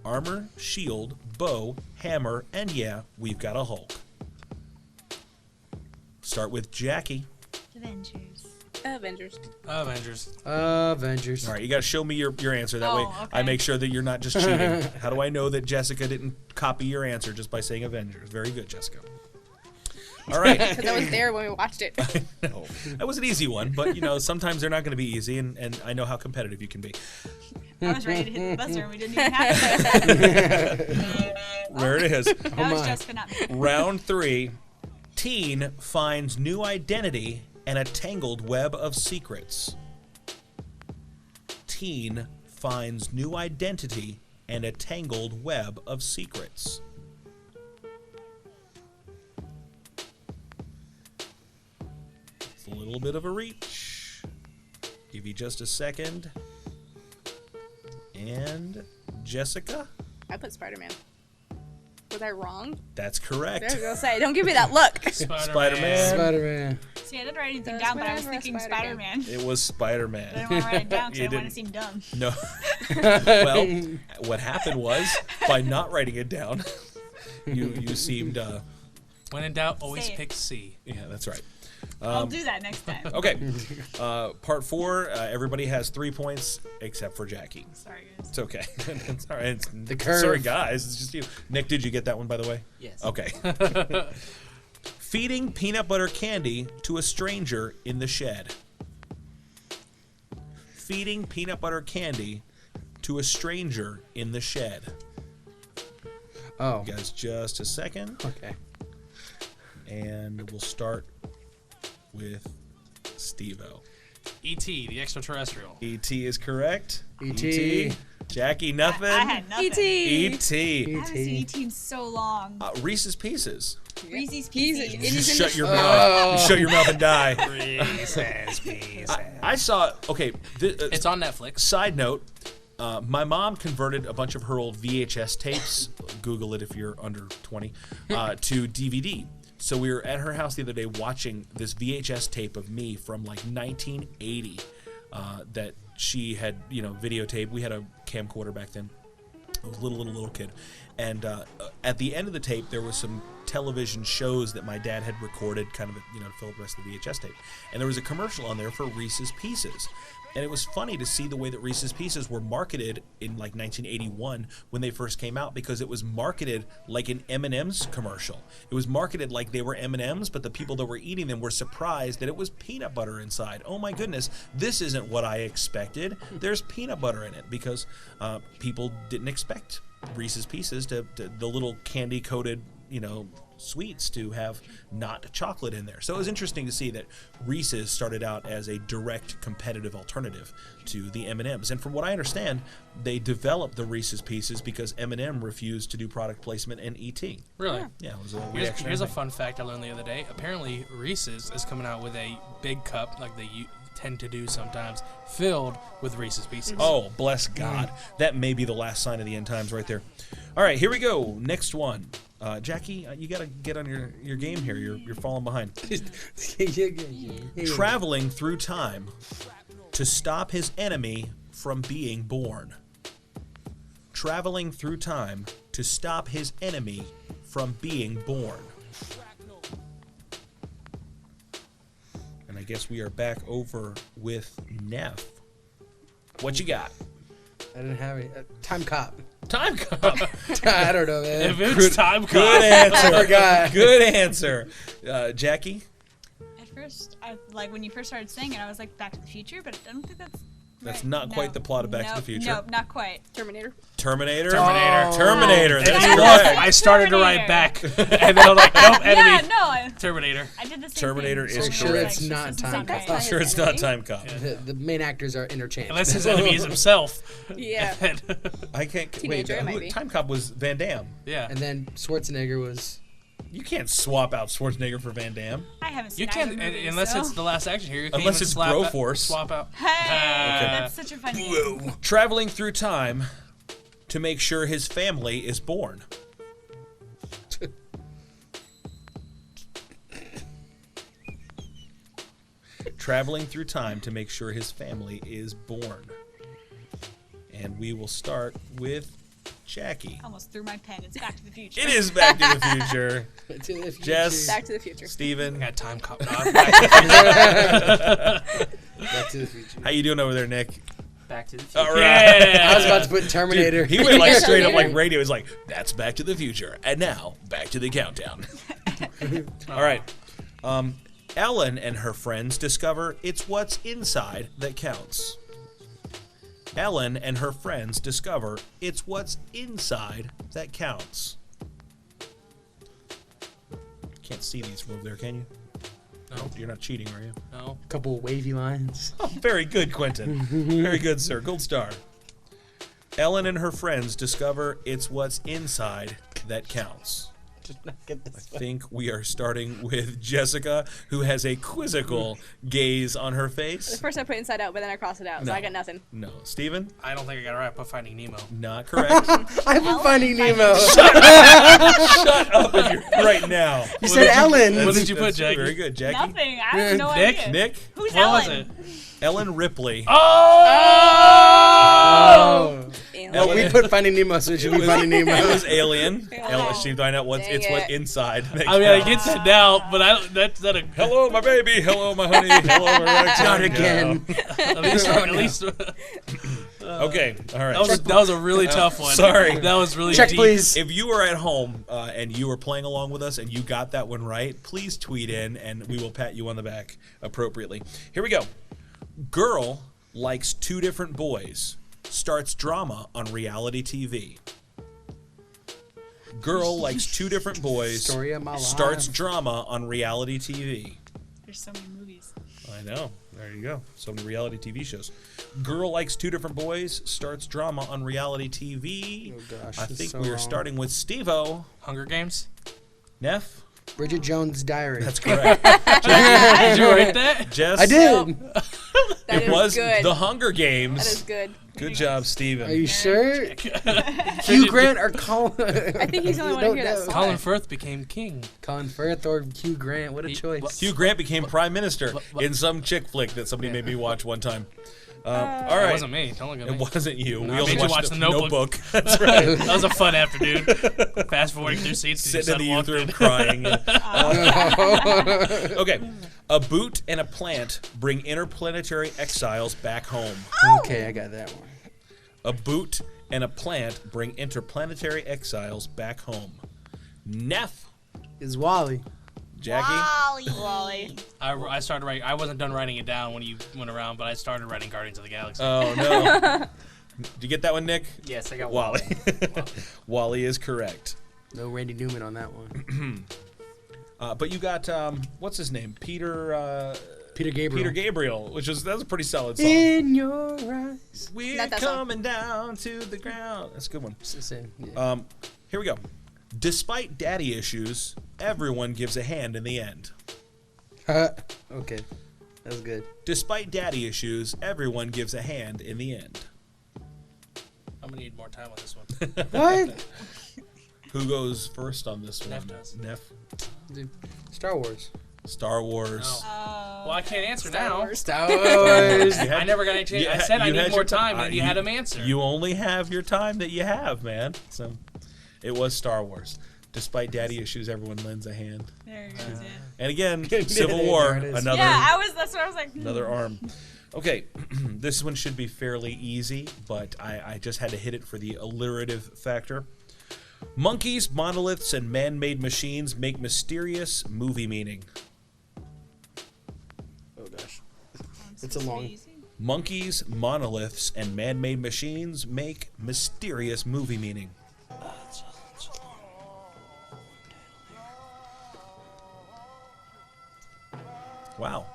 Armor, shield, bow, hammer, and yeah, we've got a Hulk. Start with Jackie. Avengers. Avengers. Avengers. Avengers. All right, you got to show me your answer. That way Oh, I okay. make sure that you're not just cheating. How do I know that Jessica didn't copy your answer just by saying Avengers? Very good, Jessica. All right. Because I was there when we watched it. No, that was an easy one, but sometimes they're not going to be easy, and I know how competitive you can be. I was ready to hit the buzzer and we didn't even have it. There it is. That was my. Jessica, not me. Round 3. Teen finds new identity and a tangled web of secrets. Teen finds new identity and a tangled web of secrets. It's a little bit of a reach. Give you just a second. And Jessica? I put Spider-Man. Was I wrong? That's I was correct. gonna say, don't give me that look. Spider-Man. Spider-Man. See, I didn't write anything Does down, but I was whatever thinking Spider-Man. Spider-Man. It was I Spider-Man. didn't want to write it down because You I didn't want to didn't. seem dumb. No. Well, what happened was, by not writing it down, you seemed, When in doubt, always Say it. pick C. yeah, that's right. I'll do that next time. Okay. Part 4, everybody has 3 points except for Jackie. Sorry, guys. It's okay. It's all right. The curve. Sorry, guys. It's just you. Nick, did you get that one, by the way? Yes. Okay. Feeding peanut butter candy to a stranger in the shed. Feeding peanut butter candy to a stranger in the shed. Oh. Guys, just a second. Okay. And we'll start with Steve-O. E.T., the extraterrestrial. E.T. is correct. E.T.. Jackie, nothing. I had nothing. E.T. E.T. I haven't seen E.T. in so long. Reese's Pieces. Reese's He's- Pieces. it is Just in shut the- your mouth. You shut your mouth and die. Reese's Pieces. I saw. Okay. It's on Netflix. Side note. My mom converted a bunch of her old VHS tapes. Google it if you're under 20. To DVD. So we were at her house the other day watching this VHS tape of me from like 1980 that she had, videotaped. We had a camcorder back then. I was a little kid. And at the end of the tape, there was some television shows that my dad had recorded kind of, to fill the rest of the VHS tape. And there was a commercial on there for Reese's Pieces. And it was funny to see the way that Reese's Pieces were marketed in like 1981 when they first came out, because it was marketed like an M&M's commercial. It was marketed like they were M&M's, but the people that were eating them were surprised that it was peanut butter inside. Oh my goodness, this isn't what I expected. There's peanut butter in it, because people didn't expect Reese's Pieces to the little candy-coated, sweets to have not chocolate in there. So it was interesting to see that Reese's started out as a direct competitive alternative to the M&Ms. And from what I understand, they developed the Reese's Pieces because M&M refused to do product placement in E.T. Really? Yeah, it was a Here's, reaction. here's a fun fact I learned the other day. Apparently, Reese's is coming out with a big cup, like they tend to do sometimes, filled with Reese's Pieces. Oh, bless God. That may be the last sign of the end times right there. All right, here we go. Next one. Jackie, you got to get on your game here. You're falling behind. Traveling through time to stop his enemy from being born. Traveling through time to stop his enemy from being born. And I guess we are back over with Neff. What you got? I didn't have any. Time Cop. Time Cop. I don't know, man. If it's time Good cop. answer. I forgot. Good answer. Jackie? At first, when you first started saying it, I was like, Back to the Future, but I don't think that's. That's right. not quite the plot of Back to the Future. Nope, not quite. Terminator. Terminator. Terminator. Terminator. And That's you correct. look, I started to write Terminator. back, and then I'm like, nope, Yeah, enemy. no, I Terminator. did the same Terminator thing. is Only correct. like, It's not doesn't Time sound Cop. right. I'm sure it's not Time Cop. The main actors are interchangeable. Unless his enemy is himself. Yeah. I can't. Teenager, wait, maybe. Time Cop was Van Damme. Yeah. And then Schwarzenegger was. You can't swap out Schwarzenegger for Van Damme. I haven't You seen can, either movie, unless so. it's the last action hero. You can't Unless even it's slap Broforce. Swap out. Hey, that's such a funny name. Traveling through time to make sure his family is born. Traveling through time to make sure his family is born. And we will start with Jackie. I almost threw my pen. It's Back to the Future. It is Back to the Future. Jess. Back to the Future. Steven. I got time cop. Back to the Future. How you doing over there, Nick? Back to the Future. All right. Yeah. I was about to put Terminator. Dude, he went like straight up like radio. He's like, that's Back to the Future. And now, back to the countdown. All right. Ellen and her friends discover it's what's inside that counts. Ellen and her friends discover it's what's inside that counts. Can't see these from over there, can you? No. You're not cheating, are you? No. Couple wavy lines. Oh, very good, Quentin. Very good, sir. Gold star. Ellen and her friends discover it's what's inside that counts. Just not get this I think we are starting with Jessica, who has a quizzical gaze on her The face. first I put inside out, but then I crossed it out, so No. I got nothing. No. Steven? I don't think I got it right. Put Finding Nemo. Not correct. I put Finding Nemo. Shut up right now. You said Ellen. What did you put, That's Jackie? Very good, Jackie. Nothing. I have no Nick? idea. Nick? Who's What was Ellen? it? Ellen Ripley. Oh. Alien. Well, we put Finding Nemo, so it should be Finding Nemo. It was Alien. Oh. Ellen, she find out what's Dang it's what it. inside. that I mean, I counts. get that now, but I don't. That's not a. Hello, my baby. Hello, my honey. Hello, my Rex. Not again. At least. Okay, all right. That was a really tough one. Sorry. That was really Check, deep. please. If you were at home and you were playing along with us and you got that one right, please tweet in and we will pat you on the back appropriately. Here we go. Girl likes two different boys. Starts drama on reality TV. Girl likes two different boys. Story of my life. Starts drama on reality TV. There's so many movies. I know. There you go. So many reality TV shows. Girl likes two different boys. Starts drama on reality TV. Oh, gosh, I this is think so we are wrong. starting with Steve-O. Hunger Games. Neff? Bridget Jones' Diary. That's correct. Did you write that? Jess? I did. That It is was good. The Hunger Games. That is good. Good job, Steven. Are you sure? Hugh Grant or Colin? I think he's the only one to hear that song. Colin Firth became king. Colin Firth or Hugh Grant? What a choice. Hugh Grant became prime minister in some chick flick that somebody made me watch one time. All right. It wasn't me. Don't look at me. It wasn't you. No, We I also made you watched watch the The Notebook. That's right. That was a fun afternoon. Fast forwarding through seats. Sitting in the your youth son room walked in. crying. Okay. A boot and a plant bring interplanetary exiles back home. Okay, I got that one. A boot and a plant bring interplanetary exiles back home. Neff. Is Wally. Jackie. Wally. I started writing. I wasn't done writing it down when you went around, but I started writing Guardians of the Galaxy. Oh, no. Did you get that one, Nick? Yes, I got Wally. Wally is correct. No Randy Newman on that one. But you got, what's his name? Peter Peter Gabriel. which was, that was a pretty solid song. In your eyes. We're Not that song. coming down to the ground. That's a good one. It's the same. Yeah. Here we go. Despite daddy issues, everyone gives a hand in the end. Okay. That was good. Despite daddy issues, everyone gives a hand in the end. I'm gonna need more time on this one. What? Who goes first on this one? Neff does. Neff. Dude, Star Wars. Star Wars. No. Oh. Well, I can't answer Star now. Wars. Star Wars. You had- I never got any chance. you I had- said I you need had more your time, and you had him answer. You only have your time that you have, man. So, it was Star Wars. Despite daddy issues, everyone lends a hand. There it goes. Yeah. And again, Civil War, There it is. another That's what I was like. another arm. Okay, this one should be fairly easy, but I just had to hit it for the alliterative factor. Monkeys, monoliths, and man-made machines make mysterious movie meaning. Oh gosh. It's a long. Monkeys, monoliths, and man-made machines make mysterious movie meaning. Wow.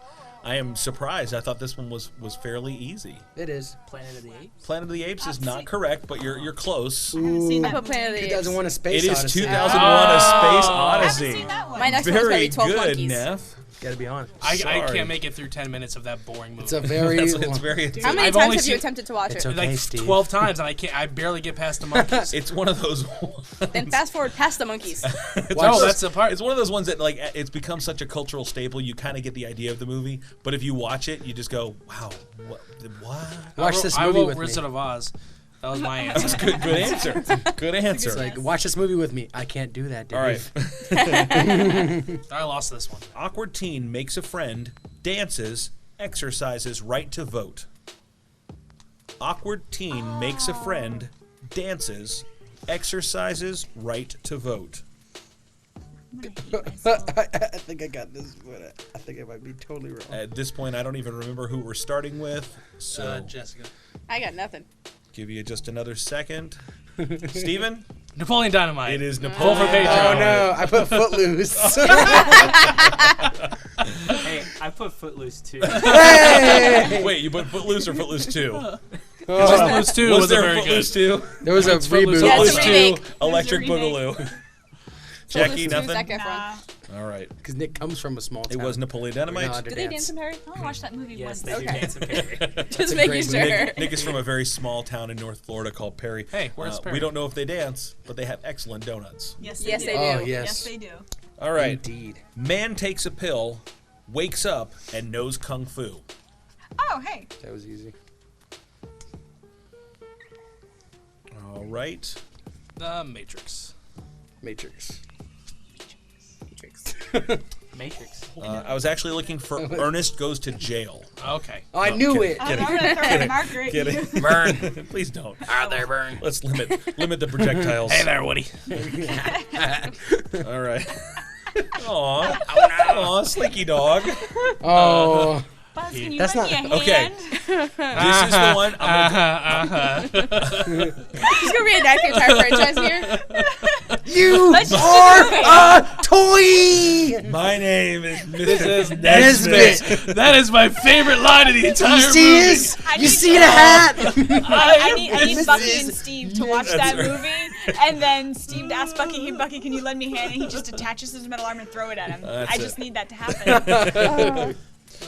I am surprised. I thought this one was fairly easy. It is. Planet of the Apes. Planet of the Apes is not correct, but you're close. I haven't seen I that put Planet of the Apes. 2001: A Space It is Odyssey. 2001: A Space I haven't Odyssey. seen that one. My next one's gonna Very be 12 good, Monkeys. Neff. Gotta be honest. I Sorry. can't make it through 10 minutes of that boring movie. It's a very. It's long. very. How many I've times only have you seen- attempted to watch It's it? okay. like Steve. 12 times, and I barely get past the monkeys. It's one of those. Then fast forward past the monkeys. Oh, that's the part. It's one of those ones that like it's become such a cultural staple. You kind of get the idea of the movie, but if you watch it, you just go, "Wow, what? Watch this movie I wrote with Wizard me. of Oz. That was my That's answer. a good answer. Good answer. It's like, watch this movie with me. I can't do that, dude. All right. I lost this one. Awkward teen makes a friend, dances, exercises right to vote. Awkward teen makes a friend, dances, exercises right to vote. I think I got this, but I think I might be totally wrong. At this point, I don't even remember who we're starting with, so Jessica. I got nothing. give you just another second. Steven? Napoleon Dynamite. It is Full Napoleon. for Patreon. Oh no, I put Footloose. Hey, I put Footloose too. Hey! Wait, you put Footloose or Footloose 2? Footloose 2 was there a very Footloose good. 2? There was a It's Footloose. reboot. Yeah, it's a Footloose remake. 2, Electric There's a remake. Boogaloo. Jackie, Footloose 2 is nothing? Zac Efron. Nah. All right. Because Nick comes from a small town. It was Napoleon We're not Dynamite. allowed to Did they dance in Paris? I want to watch that movie Yes, once. they do Okay. dance in Perry. Just a making great sure. movie. Nick is from a very small town in North Florida called Perry. Hey, where's Perry? We don't know if they dance, but they have excellent donuts. Yes, Yes, do. they do. Oh, Yes, yes. they do. All right. Indeed. Man takes a pill, wakes up, and knows kung fu. Oh, hey. That was easy. All right. The Matrix. Matrix. Matrix. I was actually looking for Ernest Goes to Jail. Okay. Oh, I knew it. I'm going to throw a marker at you. Kidding. Burn. Please don't. Ah, there, burn. Let's limit the projectiles. Hey there, Woody. All right. Aw. Aw, Slinky Dog. Oh. Buzz, can you That's lend me a not- Okay. hand? This is the one. I'm gonna He's gonna reenact the entire franchise here. You Let's just are do it. a toy! My name is Mrs. Nesbitt. That is my favorite line of the entire You see movie. this? I You need see to- the hat? I need This Bucky is- and Steve to watch That's that right. movie, and then Steve to ask Bucky, "Hey Bucky, can you lend me a hand?" And he just attaches his metal arm and throw it at him. That's I it. just need that to happen.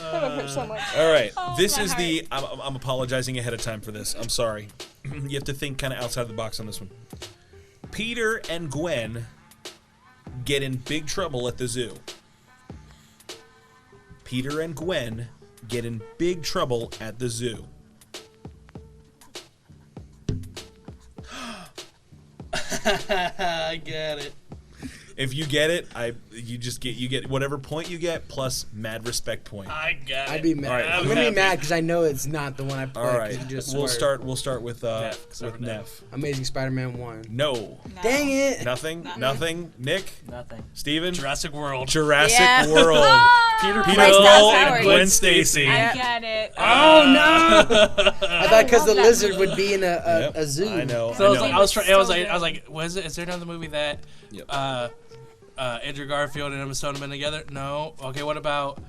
That would hurt so much. All right. Oh, This my is the. I'm apologizing ahead of time for this. I'm sorry. You have to think kind of outside the box on this one. Peter and Gwen get in big trouble at the zoo. Peter and Gwen get in big trouble at the zoo. I get it. If you get it, you get whatever point you get plus mad respect point. I got it. I'd be mad. All right. I'm gonna be mad because I know it's not the one I played. All 'cause right. you just We'll swear. start with Neff. Neff. Amazing Spider-Man 1. No. No. Dang it! Nothing. Nothing. Nick. Nothing. Steven. Jurassic World. Jurassic Yeah. World. Peter Peter Bryce Quill Dallas and Howard. Gwen Stacy. I get it. Oh no! I thought because the love that lizard movie. would be in Yep, a zoo. I know. So I was I like, know. I was trying. I was So like, good. was it? Is there another movie that, Yep. Andrew Garfield and Emma Stone have been together? No. Okay. What about?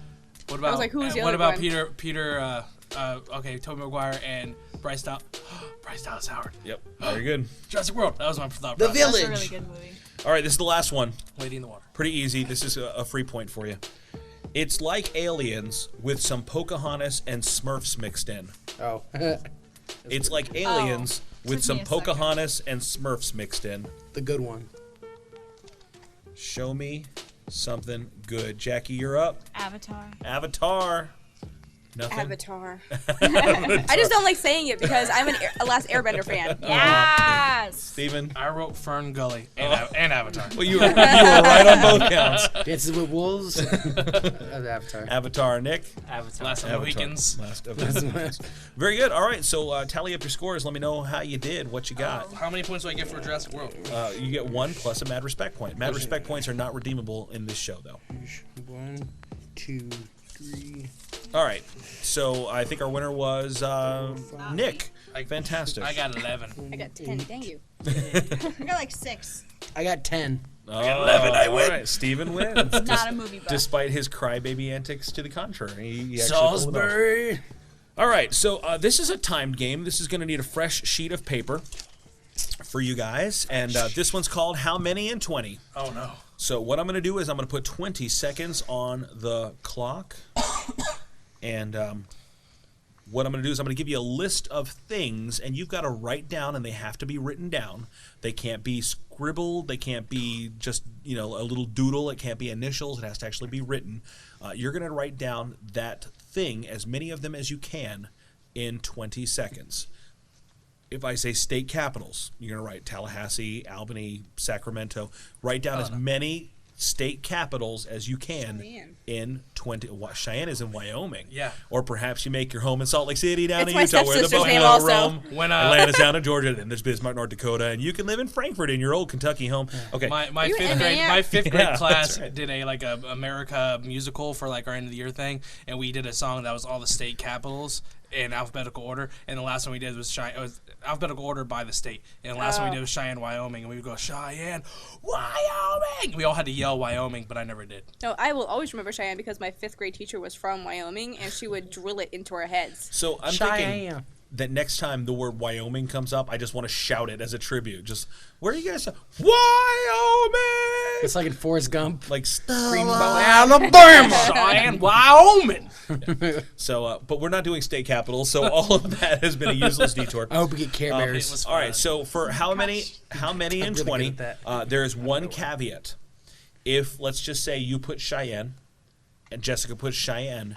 was like, who was the What other about one? Peter? Okay, Tobey Maguire and Bryce Dallas Howard. Yep. Very good. Jurassic World. That was my thought. The process. That's a Village. really good movie. All right. This is the last one. Lady in the Water. Pretty easy. This is a free point for you. It's like Aliens with some Pocahontas and Smurfs mixed in. Oh. It's like Aliens with Took some me a second. Pocahontas and Smurfs mixed in. The good one. Show me something good. Jackie, you're up. Avatar. Avatar. Nothing. Avatar. I just don't like saying it because I'm a Last Airbender fan. Yes. Steven. I wrote Fern Gully and Avatar. Well, you were right on both counts. Dances with Wolves. Avatar. Avatar. Nick. Avatar. Last of the Mohicans. Last of the Mohicans. Very good. All right. So tally up your scores. Let me know how you did. What you got. How many points do I get for Jurassic World? You get 1 plus a mad respect point. Mad respect points are not redeemable in this show, though. 1, 2, 3. All right. So I think our winner was Nick. Fantastic. I got 11. I got 10. Dang you. I got like 6. I got 10. Oh, 11, I win. All right. Steven wins. Not a movie buff. Despite his crybaby antics to the contrary. He actually pulled it off. Salisbury. All right, so this is a timed game. This is going to need a fresh sheet of paper for you guys. And this one's called How Many in 20. Oh no. So what I'm going to do is I'm going to put 20 seconds on the clock. And what I'm going to do is I'm going to give you a list of things, and you've got to write down, and they have to be written down. They can't be scribbled. They can't be just, a little doodle. It can't be initials. It has to actually be written. You're going to write down that thing, as many of them as you can, in 20 seconds. if I say state capitals, you're going to write Tallahassee, Albany, Sacramento. Write down as many state capitals as you can Cheyenne. in 20. Cheyenne is in Wyoming. Yeah. Or perhaps you make your home in Salt Lake City down It's in my Utah where the stepsister's name buffalo also. roam. When, Atlanta's down in Georgia. Then there's Bismarck, North Dakota. And you can live in Frankfurt in your old Kentucky home. Okay. My You fifth in grade there? my fifth grade Yeah, class that's right. did a America musical for like our end of the year thing, and we did a song that was all the state capitals in alphabetical order, and the last one we did was alphabetical order by the state, and the last one we did was Cheyenne, Wyoming, and we would go Cheyenne, Wyoming. We all had to yell Wyoming, but I never did. No, I will always remember Cheyenne because my 5th grade teacher was from Wyoming, and she would drill it into our heads. So I'm thinking Cheyenne. that next time the word Wyoming comes up, I just want to shout it as a tribute. Just, where are you guys? Wyoming! It's like in Forrest Gump. Like, scream Alabama. Cheyenne, Wyoming. So, but we're not doing state capitals, so all of that has been a useless detour. I hope we get Care it Bears. was All right, so for how many in really 20, good at there is one caveat. If, let's just say you put Cheyenne and Jessica puts Cheyenne,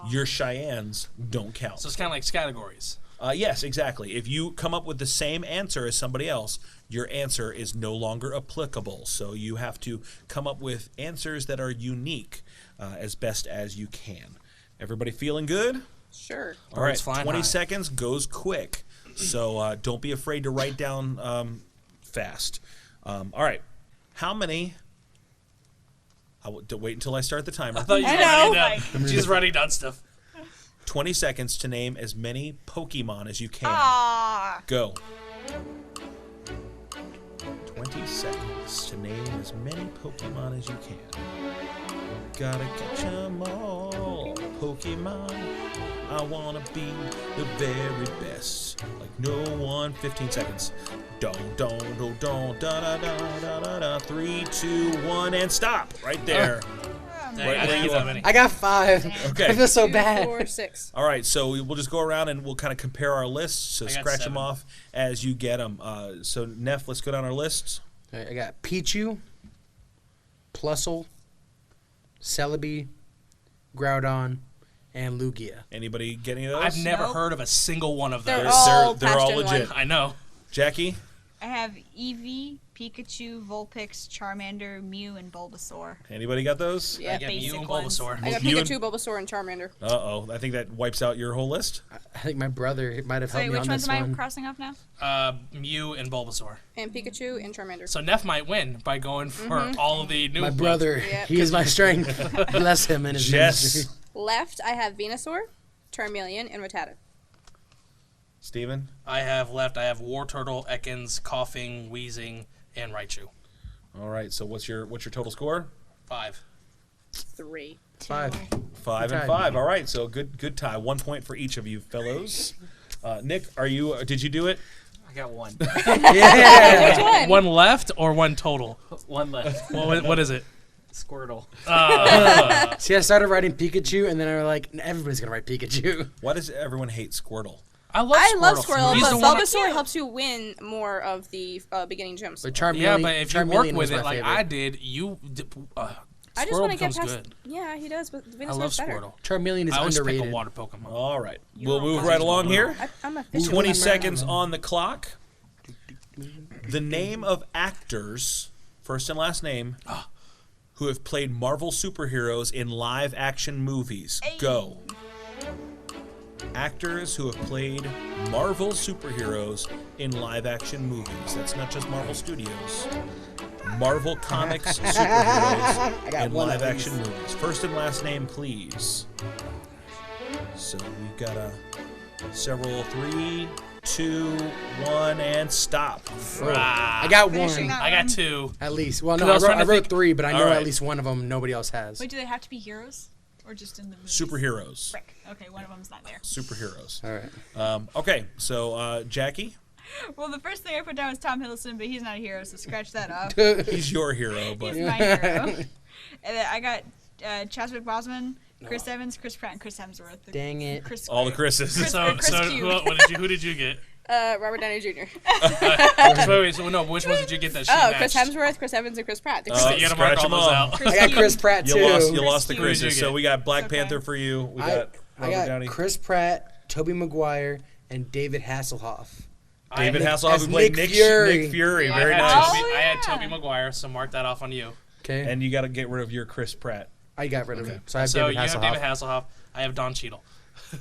your Cheyennes don't count. So it's kind of like categories. Yes, exactly. If you come up with the same answer as somebody else, your answer is no longer applicable. So you have to come up with answers that are unique as best as you can. Everybody feeling good? Sure. All right, Birds flying 20 high. seconds goes quick. So don't be afraid to write down fast. All right, how many... wait until I start the timer. I thought you were I know. writing down. She's writing down stuff. 20 seconds to name as many Pokemon as you can. Ah. Go. 20 seconds to name as many Pokemon as you can. Gotta catch 'em all, Pokemon. I wanna be the very best, like no one. 15 seconds. Don't, da da da da da da. 3, 2, 1, and stop right there. Dang, Right I where didn't you get that are. many. I got 5. Okay. I feel so 2, bad. 4, 6. All right, so we'll just go around and we'll kind of compare our lists. So I got scratch 7. them off as you get them. So Neff, let's go down our lists. All right, I got Pichu, Plusle, Celebi, Groudon, and Lugia. Anybody get any of those? I've never Nope. heard of a single one of They're those. all they're past all Gen legit. 1. I know. Jackie? I have Eevee, Pikachu, Vulpix, Charmander, Mew, and Bulbasaur. Anybody got those? Yeah. I got Mew basic and ones. Bulbasaur. I got You Pikachu, Bulbasaur, and Charmander. Uh-oh. I think that wipes out your whole list. I think my brother might have So helped wait, me which on ones this am I one. crossing off now? Mew and Bulbasaur. And Pikachu and Charmander. So Neff might win by going for all of the new My ones. brother, Yep. he is my strength. Bless him and his ministry. Jess. Left, I have Venusaur, Charmeleon, and Rattata. Steven? I have Wartortle, Ekans, Coughing, Wheezing, and Raichu. All right, so what's your total score? 5. 3. 5. 5 and tied. 5. All right, so good tie. 1 point for each of you fellows. Nick, did you do it? I got 1. Yeah. Which one? One left or one total? 1 left. What is it? Squirtle. See, I started writing Pikachu, and then I was like, everybody's going to write Pikachu. Why does everyone hate Squirtle? I love Squirtle, He's but the one Bulbasaur helps you win more of the beginning gyms. But Charmeleon, Yeah, but if you Charmeleon work was with it my like favorite. I did, I just Squirtle want to get becomes past. good. Yeah, he does, but I Venusaur's love better. Squirtle. Charmeleon is I always underrated. pick a water Pokemon. All right, we'll move right along here. I'm officially 20 seconds on the clock. The name of actors, first and last name, who have played Marvel superheroes in live-action movies. Go. Actors who have played Marvel superheroes in live-action movies. That's not just Marvel Studios. Marvel Comics superheroes got in one of live-action movies. First and last name, please. So we've got several. 3, 2, 1, and stop. I got Finishing one, that I got one. 2. at least. Well, 'Cause no, I was I trying to wrote think- 3, but I know All right. at least one of them nobody else has. Wait, do they have to be heroes? Or just in the movies? Superheroes. Frick. Okay, one of them's not there. Superheroes. All right. Okay, so Jackie, Well, the first thing I put down was Tom Hiddleston, but he's not a hero, so scratch that off. he's your hero, but He's my hero. And then I got Chadwick Boseman, Chris Evans, Chris Pratt, and Chris Hemsworth. Dang it. Chris all the Chris's. Chris- So Chris Cube. who did you get? Robert Downey Jr. Wait, so no, which ones did you get that she Oh, matched? Chris Hemsworth, Chris Evans, and Chris Pratt. The Oh, Chris- You gotta mark Scratch all 'em those off. out. I got Chris Pratt, too. You lost Chris the Cube. Who did Chris's. you So get? we got Black Okay. Panther for you. We I got I Robert got Downey. Chris Pratt, Tobey Maguire, and David Hasselhoff David As Hasselhoff, who played Nick Fury. Nick Fury. I Very had nice. Toby, Oh, I had yeah. Tobey Maguire, so mark that off on you. Okay. And you got to get rid of your Chris Pratt. I got rid of it. So I have So David you have Hasselhoff. David Hasselhoff. I have Don Cheadle.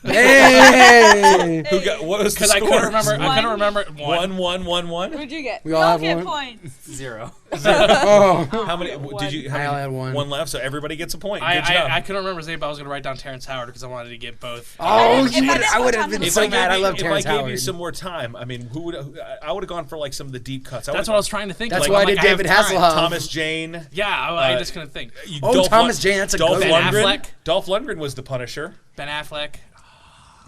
Hey! Who got what was the Because I score? couldn't remember. I couldn't remember one. 1-1-1-1. Who'd you get? We all Y'all have get one. points. 0. Oh. How many did you? How I many, only had one. One left, so everybody gets a point. Good job. I couldn't remember his name, but I was going to write down Terrence Howard because I wanted to get both. Oh, If I didn't I would put have been Tom if so I mad. I gave, love you, if I Terrence gave Howard. you some more time, I mean, I would have gone for like some of the deep cuts. That's what I was trying to think. That's of. why I I'm did like, have David time. Hasselhoff. Thomas Jane. Yeah, I just couldn't think. Thomas Jane, that's a Dolph good one. Lundgren. Ben Affleck. Dolph Lundgren was the Punisher. Ben Affleck.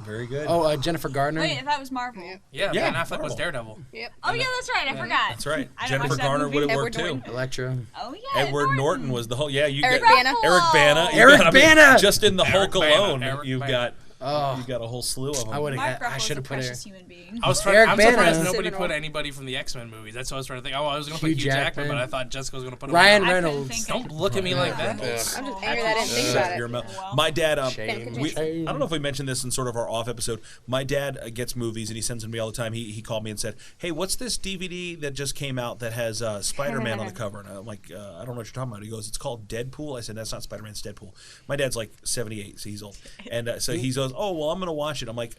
Very good. Oh, Jennifer Gardner. Wait, if that was Marvel. Yeah, Yeah, Ben Affleck Marvel. was Daredevil. Yep. Oh yeah, that's right. I forgot. That's right. I don't Jennifer watch that Garner movie. would have Edward worked too. Norton. Electra. Oh yeah. Edward Norton was the whole. Yeah, you Eric got Bana. Eric Bana. You Eric got, I mean, Bana! just in the Hulk Bana. alone, Eric you've Bana. got Oh, you got a whole slew of them. I would Mark have. I Ruffalo's should a have put her. precious human being. I'm Eric surprised Bana. nobody Seminole. put anybody from the X-Men movies. That's what I was trying to think. Oh, I was going to Hugh put Hugh Jackman, Jackman. but I thought Jessica was going to put him. Ryan I couldn't Reynolds. think Don't of- look at me like that. I'm just angry that I didn't think Shut about your it. mouth. Well. My dad, Shame. I don't know if we mentioned this in sort of our off episode. My dad gets movies and he sends them to me all the time. He called me and said, "Hey, what's this DVD that just came out that has Spider-Man on the cover?" And I'm like, "I don't know what you're talking about." He goes, "It's called Deadpool." I said, "That's not Spider-Man, it's Deadpool." My dad's like 78, so he's old, and so he goes, "Oh, well, I'm gonna watch it." I'm like,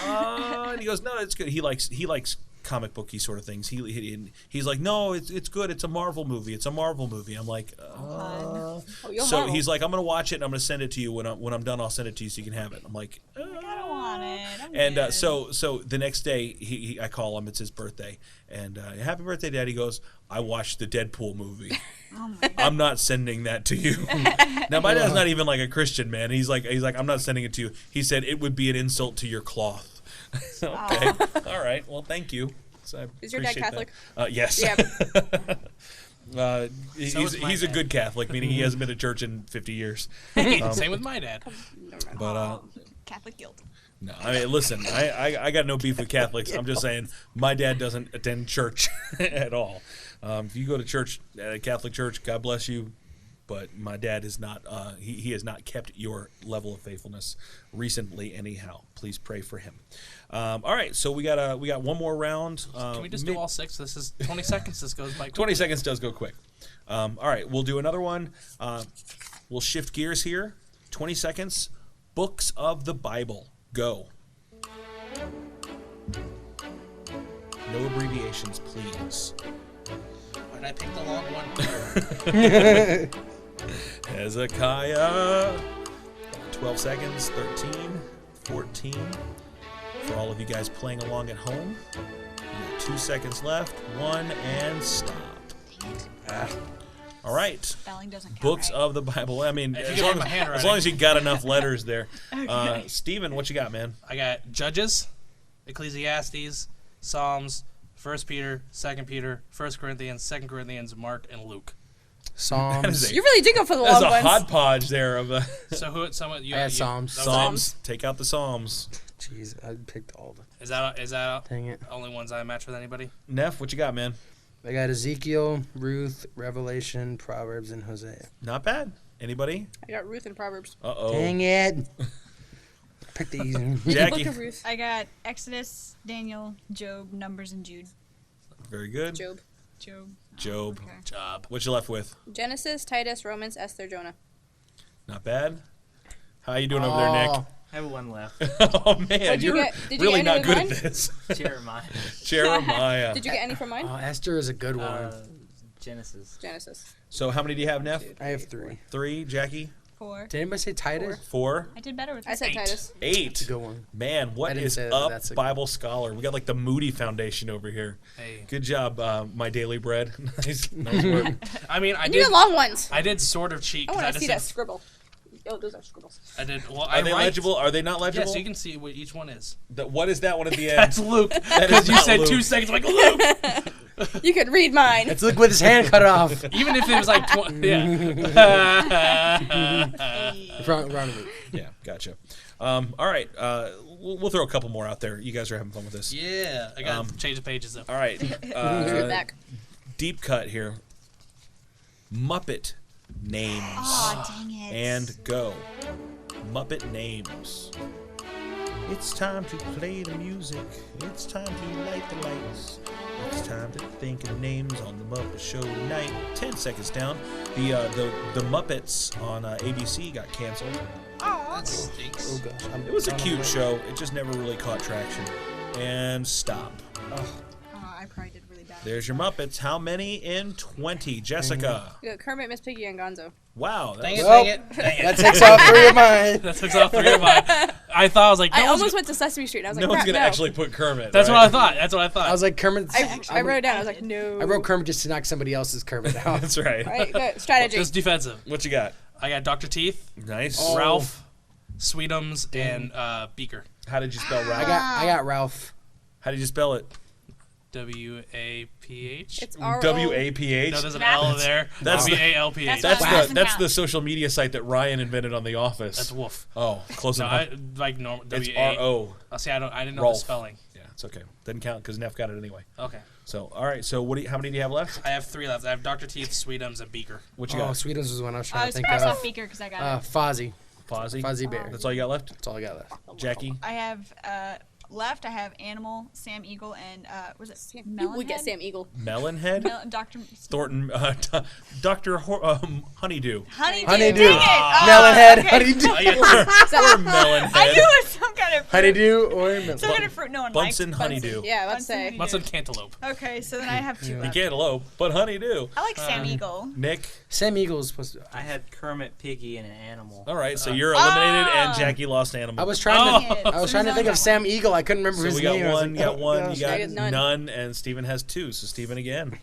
and he goes, "No, it's good." He likes comic booky sort of things. He's like, "No, it's good. It's a Marvel movie. It's a Marvel movie." I'm like, Oh, you'll so Marvel. he's like, "I'm gonna watch it and I'm gonna send it to you when I'm done. I'll send it to you so you can have it." I'm like, I don't want it. I'm and good. so the next day I call him. It's his birthday, and happy birthday, Dad. He goes, "I watched the Deadpool movie. I'm not sending that to you." Now my dad's not even like a Christian man. He's like, "I'm not sending it to you." He said it would be an insult to your cloth. Okay, all right. Well, thank you. So I Is your dad appreciate Catholic? that. Yes. Yeah. He's is my a dad. good Catholic, meaning he hasn't been to church in 50 years. Same with my dad. But Catholic guilt. no, I mean, listen, I got no beef with Catholics. I'm just saying my dad doesn't attend church at all. If you go to church, at a Catholic church, God bless you. But my dad is not. He has not kept your level of faithfulness recently. Anyhow, please pray for him. All right, so we got one more round. Can we just do all 6? This is 20 seconds. This goes by quick. 20 seconds does go quick. All right, we'll do another one. We'll shift gears here. 20 seconds. Books of the Bible. Go. No abbreviations, please. Why did I pick the long one? Hezekiah. 12 seconds. 13. 14. For all of you guys playing along at home, you got 2 seconds left. 1 and stop. All right. Spelling doesn't count. Books right? of the Bible. I mean, you as get long my as, handwriting. as long as you got enough letters there. Okay. Steven, what you got, man? I got Judges, Ecclesiastes, Psalms, 1 Peter, 2 Peter, 1 Corinthians, 2 Corinthians, Mark, and Luke. Psalms. You really did go for the That's long a ones. hodgepodge there of So someone you I had you- Psalms. that was it? Psalms. Take out the Psalms. Jeez, I picked all the. Is that Dang it. only ones I match with anybody? Neff, what you got, man? I got Ezekiel, Ruth, Revelation, Proverbs, and Hosea. Not bad. Anybody? I got Ruth and Proverbs. Uh-oh. Dang it. Pick the easy one. Jackie. Book of Ruth. I got Exodus, Daniel, Job, Numbers, and Jude. Very good. Job. Job. Job. Okay. Job. What you left with? Genesis, Titus, Romans, Esther, Jonah. Not bad. How you doing over there, Nick? Oh, I have one left. Oh, man. What'd you You're get? Did you really get any not good with at this. Jeremiah. Jeremiah. Did you get any from mine? Oh, Esther is a good one. Genesis. Genesis. So how many do you have, Neff? I have 3. 3. Jackie? 4. Did anybody say Titus? 4. I did better with I this. said 8. Titus. 8. Good one. Man, what I didn't is say that, up, that's a- Bible scholar? We got like the Moody Foundation over here. Hey. Good job, my daily bread. nice work. I mean, I And you did. the long ones. I did sort of cheat I because want I to see just that scribble. Oh, those are scribbles. I did. Well, Are they legible? Are they not legible? Yes, you can see what each one is. What is that one at the end? That's Luke. is Because you not said Luke. 2 seconds. I'm like Luke. You could read mine. Let's look with his hand cut off. Even if it was like 20. Yeah. Wrong with it. Yeah, gotcha. All right, we'll throw a couple more out there. You guys are having fun with this. Yeah. I got to change the pages though. All right, Turn it back. deep cut here. Muppet names Aw, dang it. and go. Muppet names. It's time to play the music. It's time to light the lights. It's time to think of names on the Muppet Show tonight. 10 seconds down. The Muppets on ABC got canceled. That stinks. Oh gosh. It was a cute show. It just never really caught traction. And stop. Oh, I probably did really bad. There's your Muppets. How many in 20? Jessica. We got Kermit, Miss Piggy, and Gonzo. Wow. Dang it, Well, dang it, dang it. That takes off 3 of mine. That took off 3 of mine. I thought, I was like, I no one's almost went to Sesame Street. I was like, No one's crap, going to no. actually put Kermit. That's right? what I thought. That's what I thought. I was like Kermit's. I wrote it down. I was like, no. I wrote Kermit just to knock somebody else's Kermit out. That's right. Right, good. Strategy. Just defensive. What you got? I got Dr. Teeth, Nice. Oh. Ralph, Sweetums, and Beaker. How did you spell Ralph? I got Ralph. How did you spell it? W-A-P-H. It's R-O. W-A-P-H? No, there's an Math. L there. That's the- W-A-L-P-H. That's That's Wow. the social media site that Ryan invented on The Office. That's Wolf. Oh, close No, enough. I, like normal. It's W-A. R-O. Oh, see, I didn't know Rolf. the spelling. Yeah, it's okay. Doesn't count because Neff got it anyway. Okay. So, all right. So, how many do you have left? I have 3 left. I have Dr. Teeth, Sweetums, and Beaker. What you Oh, got? Sweetums was one I was I trying was to think surprised of. off Beaker because I got it. Fozzie. Fozzie? Fozzie Bear. That's all you got left? That's all I got left. Jackie? I have left. I have Animal, Sam Eagle, and was it We get Melonhead? Sam Eagle. Melonhead? Dr. Thornton, Dr. Honeydew. Honeydew. Honeydew. Dang it. Melonhead, Okay. honeydew. I get Or Melonhead. I knew it was some kind of fruit. Honeydew or melon. Some kind of fruit no one likes. Bunsen Honeydew. Yeah, let's Bunsen say. Honeydew. Munson Cantaloupe. Okay, so then I have 2 You left. cantaloupe, but honeydew. I like Sam Eagle. Nick? Sam Eagle's supposed to. I had Kermit, Piggy, and an animal. All right, so you're eliminated, and Ah. Jackie lost animal. I was trying Oh. to. I was trying to think of Sam Eagle. I couldn't remember So his we got name. I was one, like, you got oh, one, gosh. you got I got none. none, and Steven has 2. So Steven again.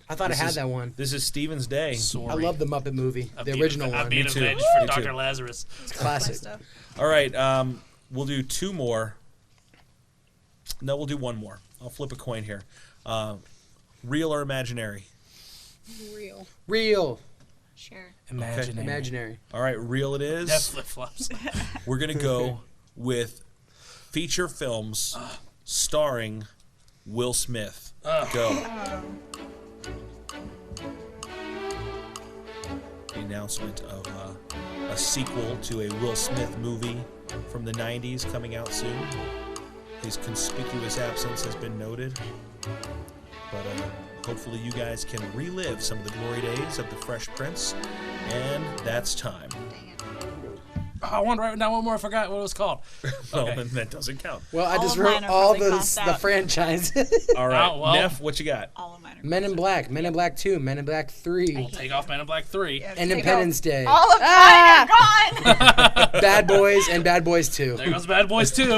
I thought I had is- that one. This is Steven's day. Sorry. I love the Muppet movie, the original I'm one. being Me too. avenged Me for too. Dr. Lazarus. It's classic. Stuff. All right, we'll do 2 more. No, we'll do 1 more. I'll flip a coin here. Real or imaginary? Real. Real. Sure. Imaginary. Imaginary. All right, real it is. That's flip flops. We're going to go with feature films starring Will Smith. Go. The announcement of a sequel to a Will Smith movie from the 90s coming out soon. His conspicuous absence has been noted. But hopefully you guys can relive some of the glory days of the Fresh Prince. And that's time. I wanted to write down one more. I forgot what it was called. Well, Okay. then that doesn't count. Well, I All just of wrote mine are all probably crossed the out. franchises. All right, Oh, well. Neff, what you got? All of mine are. Men in Black, Men in Black 2, Men in Black 3, Take off Men in Black 3. Independence Day, All of mine are gone. Bad Boys, and Bad Boys 2. There goes Bad Boys 2.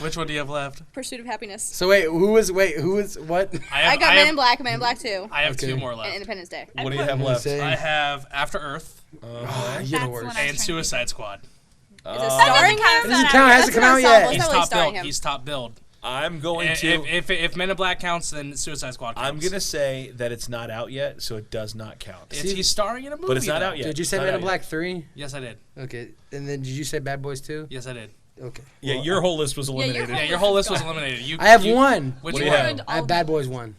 Which one do you have left? Pursuit of Happiness. So wait, who was what? I got Men in Black, Men in Black 2, I have Okay. 2 more and left. Independence Day. What do you have left? Say- I have After Earth You're the That's the one worst. I- and Suicide Squad. Is it That starring doesn't count him? as Doesn't an count. actor. Hasn't come out That's yet. not He's really top starring build. him. He's top build. I'm going to. If Men in Black counts, then Suicide Squad counts. I'm gonna say that it's not out yet, so it does not count. He's starring in a movie. But it's not though. out yet. Did you say Not Men out in yet. Black 3? Yes, I did. Okay, and then did you say Bad Boys 2? Yes, I did. Okay. Yeah, Well, your whole list was your eliminated. Yeah, your whole list was eliminated. You, I have you- one. Which What do you one? have? I have Bad Boys 1.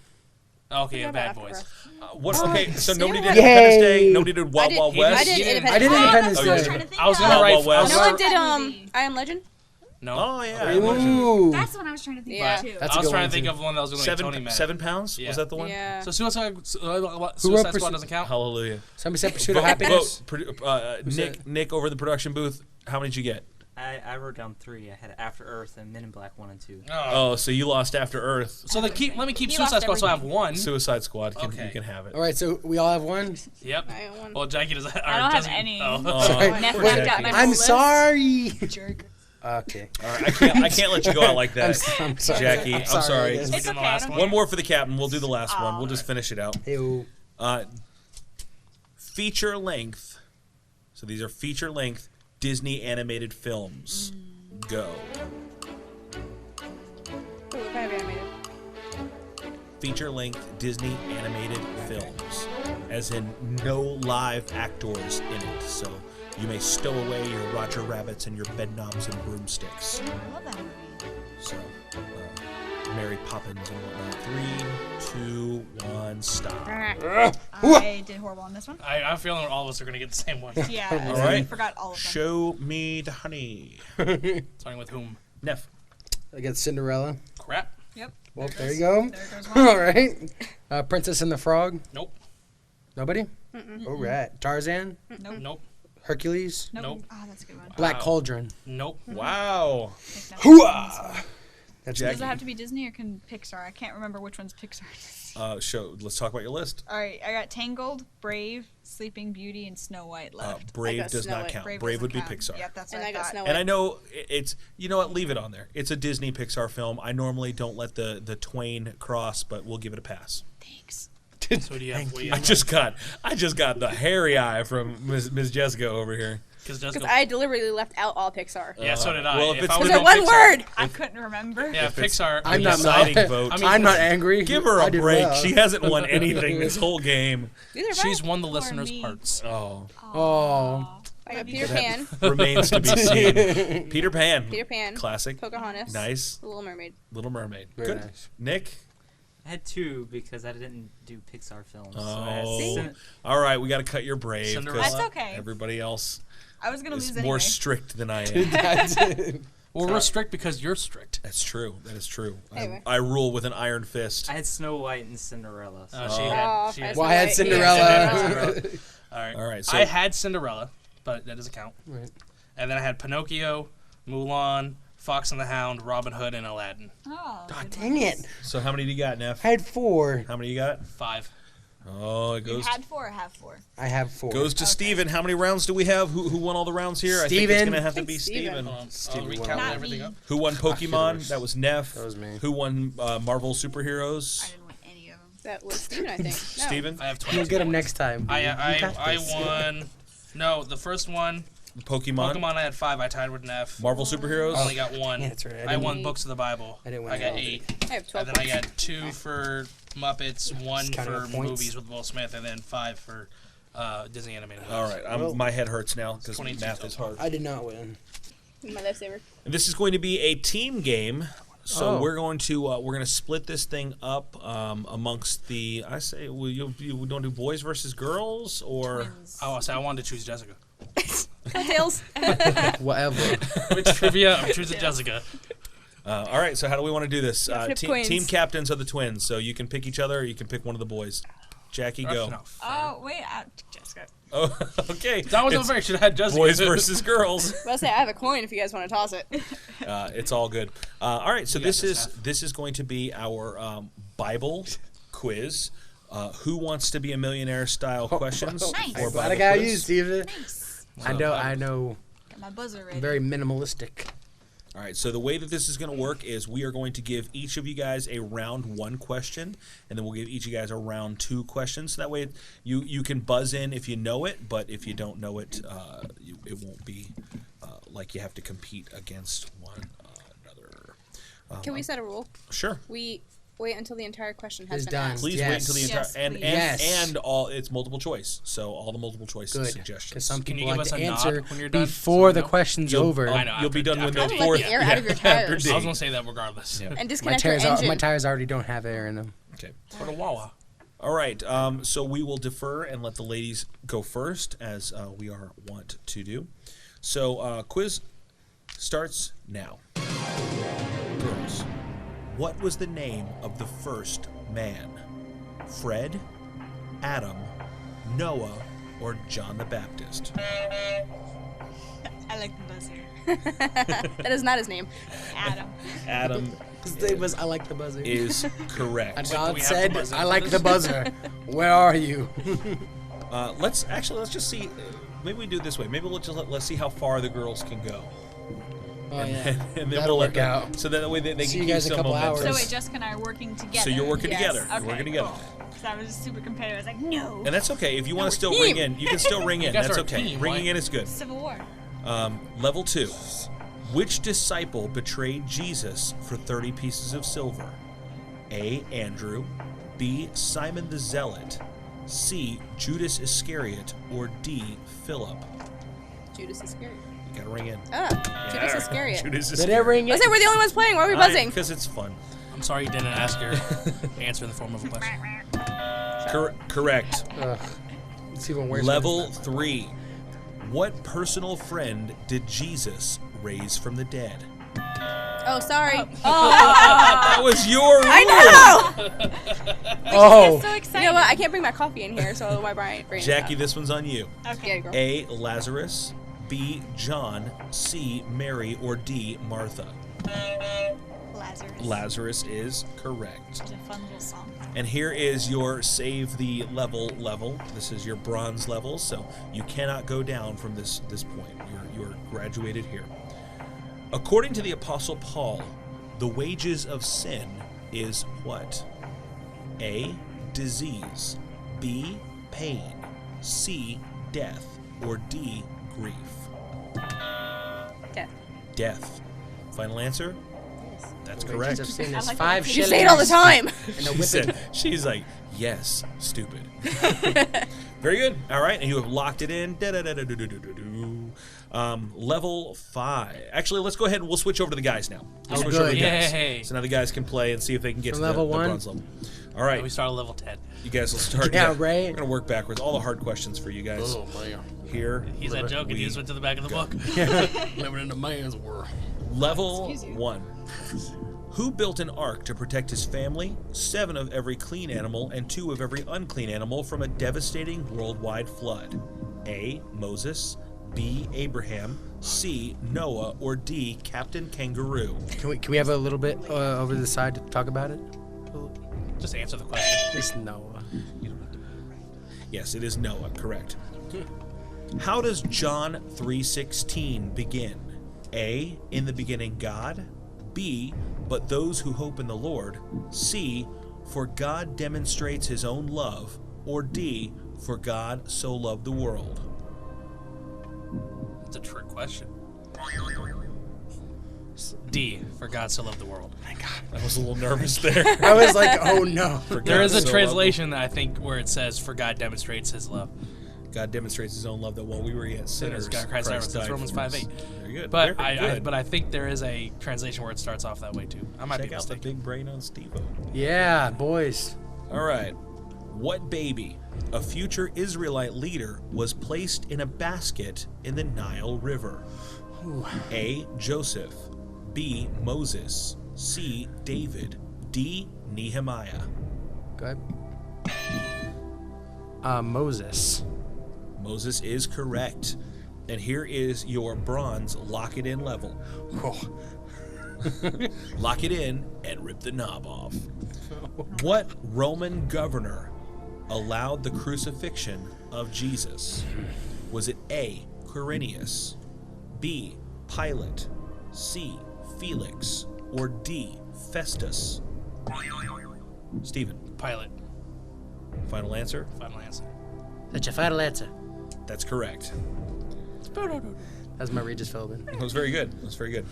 Okay, yeah, What Bad about Boys. After What? Okay, so nobody did Yay. Independence Day. Nobody did Wild did- Wild he West. I did did- Independence I did Day. Independence Oh, you Day. did. I was gonna Wild write. Wild West. No one did I Am Legend? No. Oh yeah. Ooh. That's the one I was trying to think Yeah. of too. That's I a was good trying one, to think too. of one that was going to make Tony mad. 7 pounds. Yeah. Was that the one? Yeah. So Suicide wrote Squad Pursuit- doesn't count. Hallelujah. Somebody said Pursuit of Happiness. Nick over the production booth. How many did you get? I wrote down 3. I had After Earth and Men in Black 1 and 2. Oh, so you lost After Earth. So let me keep He Suicide lost Squad, so I have everything. one. Suicide Squad. Okay. You can have it. All right, so we all have one. Yep. I got one. Well, Jackie doesn't. I don't have any. Oh. Sorry. Neff Wait, knocked out my I'm whole list. sorry. Jerk. Okay. All right, I can't let you go out like that. I'm sorry. Jackie, I'm sorry. I guess. It's Doing the okay. I last don't one. One more for the captain. We'll do the last one. We'll All just finish it out. Ew. Feature length. So these are feature length Disney animated films. Go. Ooh, what kind of animated? Feature length Disney animated films. As in no live actors in it. So you may stow away your Roger Rabbits and your Bedknobs and broomsticks. I love that movie. So Mary Poppins and whatnot. 3, 2, 1, stop. I did horrible on this one. I'm feeling all of us are going to get the same one. Yeah, All I right. forgot all of them. Show me the honey. Starting with whom? Neff. I got Cinderella. Crap. Yep. Well, there you go. There goes one. All right. Princess and the Frog. Nope. Nobody? All right. Tarzan. Nope. Nope. Hercules. Nope. Nope. Oh, that's a good one. Black Wow. Cauldron. Nope. Wow. Pick that Hooah! one. That's Jack- Does it have to be Disney or can Pixar? I can't remember which one's Pixar. Let's talk about your list. All right, I got Tangled, Brave, Sleeping Beauty, and Snow White left. Brave got does Snow not White. count. Brave Brave would be doesn't count. Pixar. Yep, that's And what I got thought. Snow And White. I know it's, you know what, leave it on there. It's a Disney Pixar film. I normally don't let the twain cross, but we'll give it a pass. Thanks. So what do you have? What do you I have? just got the hairy eye from Ms. Jessica over here. Because Because I deliberately left out all Pixar. Yeah, so did I. Well, if it's I the was Was on there one Pixar- word? I couldn't remember. Yeah, Pixar. I'm not deciding mad. vote. I mean, I'm not angry. Give her I a did break. well. She hasn't won anything this whole game. These are fine. She's won the Poor listeners' me. hearts. Oh, Oh. I got Love you. Peter Pan, remains to be seen. Peter Pan. Peter Pan, Classic. Pocahontas, Nice. The Little Mermaid. Little Mermaid. Very Good. nice. Nick. I had 2 because I didn't do Pixar films. So I had Oh. All right, we got to cut your brave. 'cause Cinderella. That's okay. Everybody else I was gonna is lose more anyway. strict than I am. Well, we're strict because you're strict. That's true. That is true. Anyway. I rule with an iron fist. I had Snow White and Cinderella. So Oh, she Oh, had. She had Well, I had Right. Cinderella. all right. All right, so- I had Cinderella, but that doesn't count. Right. And then I had Pinocchio, Mulan, Fox and the Hound, Robin Hood, and Aladdin. Oh, God good dang ones. it. So how many do you got, Neff? I had 4. How many you got? 5. Oh, it You goes had 4 or have 4? I have 4. goes to Okay. Steven. How many rounds do we have? Who won all the rounds here? I think it's Steven. going to have to be Steven. Steven. Hold on. I'll Stevie recount won. Not everything me. up. Who won Pokemon? yours. That was Neff. That was me. Who won Marvel Superheroes? I didn't win any of them. That was Steven, I think. No. Steven? I have You'll 22. get him next time. I You got I this. won. No, the first one, Pokemon? Pokemon. I had 5. I tied with Neff. Marvel Superheroes? I only got 1. Yeah, that's right. I I didn't won win. Books of the Bible. I didn't win I got at all. 8. I have 12 And then I points. got 2 for Muppets, 1 Just counting for up points. movies with Will Smith, and then 5 for Disney animated movies. All right. Well- my head hurts now because 22 math is hard. I did not win. My lifesaver. And this is going to be a team game. So Oh. we're going to split this thing up amongst the. I say, you don't do boys versus girls or Twins. Oh, so I wanted to choose Jessica. Coattails. Whatever. With trivia, I'm choosing Jessica. all right. So how do we want to do this? flip Team, coins. team captains are the twins, so you can pick each other or you can pick one of the boys. Jackie, go. No. Oh, wait, Jessica. Oh, okay. That was It's unfair. Should have had Jessica. boys versus girls. I was say I have a coin if you guys want to toss it. It's all good. All right, so We got this this, is this is going to be our Bible quiz. Who wants to be a millionaire style questions? Nice. for I'm glad I Bible got quiz? you, Steven. Thanks. I know. Got my buzzer ready. I'm very minimalistic. All right, so the way that this is going to work is we are going to give each of you guys a round 1 question, and then we'll give each of you guys a round 2 questions. So that way you can buzz in if you know it, but if you don't know it, it won't be like you have to compete against one another. Can we set a rule? Sure. We wait until the entire question has Is been done. asked. Please Yes. wait until the entire Yes, and please. Yes. and all it's multiple choice. So all the multiple choice Good. suggestions. Because some Can you people give like us to a nod answer when you're done, before so the we know? question's You'll- over. I know. You'll be done when after the Let the fourth. air out of your after tires. D. I was gonna say that regardless. And My disconnect your tires, engine. my tires already don't have air in them. Okay. Go to Wawa. All right. So we will defer and let the ladies go first, as we are wont to do. So quiz starts now. Girls, what was the name of the first man? Fred, Adam, Noah, or John the Baptist? I like the buzzer. That is not his name. Adam. Adam His name was I like the buzzer. is correct. And do God we have said, the buzzer I for like this? the buzzer. Where are you? Let's just see. Maybe we do it this way. Maybe let's see how far the girls can go. Oh, and, yeah. then That'll we'll let work them, out. so that way they See can you keep guys in a some couple momentum. So hours. wait, Jessica and I are working together. So you're working Yes. together. Okay, You're working together. Cool. Because I was just super competitive. I was like, no. And that's okay. If you want to still team. ring in, you can still ring in. guys That's are a okay. team, Ringing why- in is good. Civil War. Level 2. Which disciple betrayed Jesus for 30 pieces of silver? A. Andrew. B. Simon the Zealot. C. Judas Iscariot. Or D. Philip. Judas Iscariot. You gotta ring in. Judas Iscariot. Judas Did Iscariot. it ring I it? said we're the only ones playing. Why are we buzzing? Because it's fun. I'm sorry you didn't ask your answer in the form of a question. Correct. It's even worse. Level 3. What personal friend did Jesus raise from the dead? Oh, sorry. That was your rule. I Oh. So know. excited. You know what? I can't bring my coffee in here, so my brain. Jackie, this one's on you. Okay. girl. A. Lazarus. B. John. C. Mary. Or D. Martha. Lazarus. Lazarus is correct. It's a fun little song. And here is your save the level. This is your bronze level, so you cannot go down from this point. You're graduated here. According to the Apostle Paul, the wages of sin is what? A. Disease. B. Pain. C. Death. Or D. Grief. Death. Death. Final answer? That's The correct. wages of sin is I like 5 that. You shillings. say it all the time. And a She whipping. said, she's like, yes, stupid. Very good. All right, and you have locked it in. Level 5. Actually, let's go ahead and we'll switch over to the guys now. We'll Oh, switch over to the good. guys. Yay. So now the guys can play and see if they can get So to level the 1? bronze level. All right, We start at level 10. you guys will start. Yeah, right. We're going to work backwards. All the hard questions for you guys. Oh, man. Here. He's that joke and he we just went to the back of the book. Living in the man's world. Level Excuse you. 1. Who built an ark to protect his family, 7 of every clean animal, and 2 of every unclean animal from a devastating worldwide flood? A. Moses. B. Abraham. C. Noah. Or D. Captain Kangaroo. Can we have a little bit over the side to talk about it? Just answer the question. It's Noah. Yes, it is Noah. Correct. How does John 3:16 begin? A. In the beginning God. B. But those who hope in the Lord. C. For God demonstrates his own love. Or D. For God so loved the world. That's a trick question. D, for God so loved the world. I was a little nervous there. I was like, oh no. There is a so loved- translation that I think where it says, for God demonstrates his love. God demonstrates his own love that while we were yet sinners, God Christ died for us. That's died Romans for us. 5:8. Very good. But Very good. but I think there is a translation where it starts off that way too. I might Check be out the mistaken. big brain on Steve-O. Yeah, boys. All right. What baby, a future Israelite leader, was placed in a basket in the Nile River? A. Joseph. B. Moses. C. David. D. Nehemiah. Go ahead. Moses. Moses is correct. And here is your bronze lock it in level. Lock it in and rip the knob off. What Roman governor allowed the crucifixion of Jesus? Was it A. Quirinius, B. Pilate, C. Felix, or D. Festus? Stephen, Pilot. final answer? Final answer. That's your final answer. That's correct. That's my Regis Philbin. That was very good. That was very good.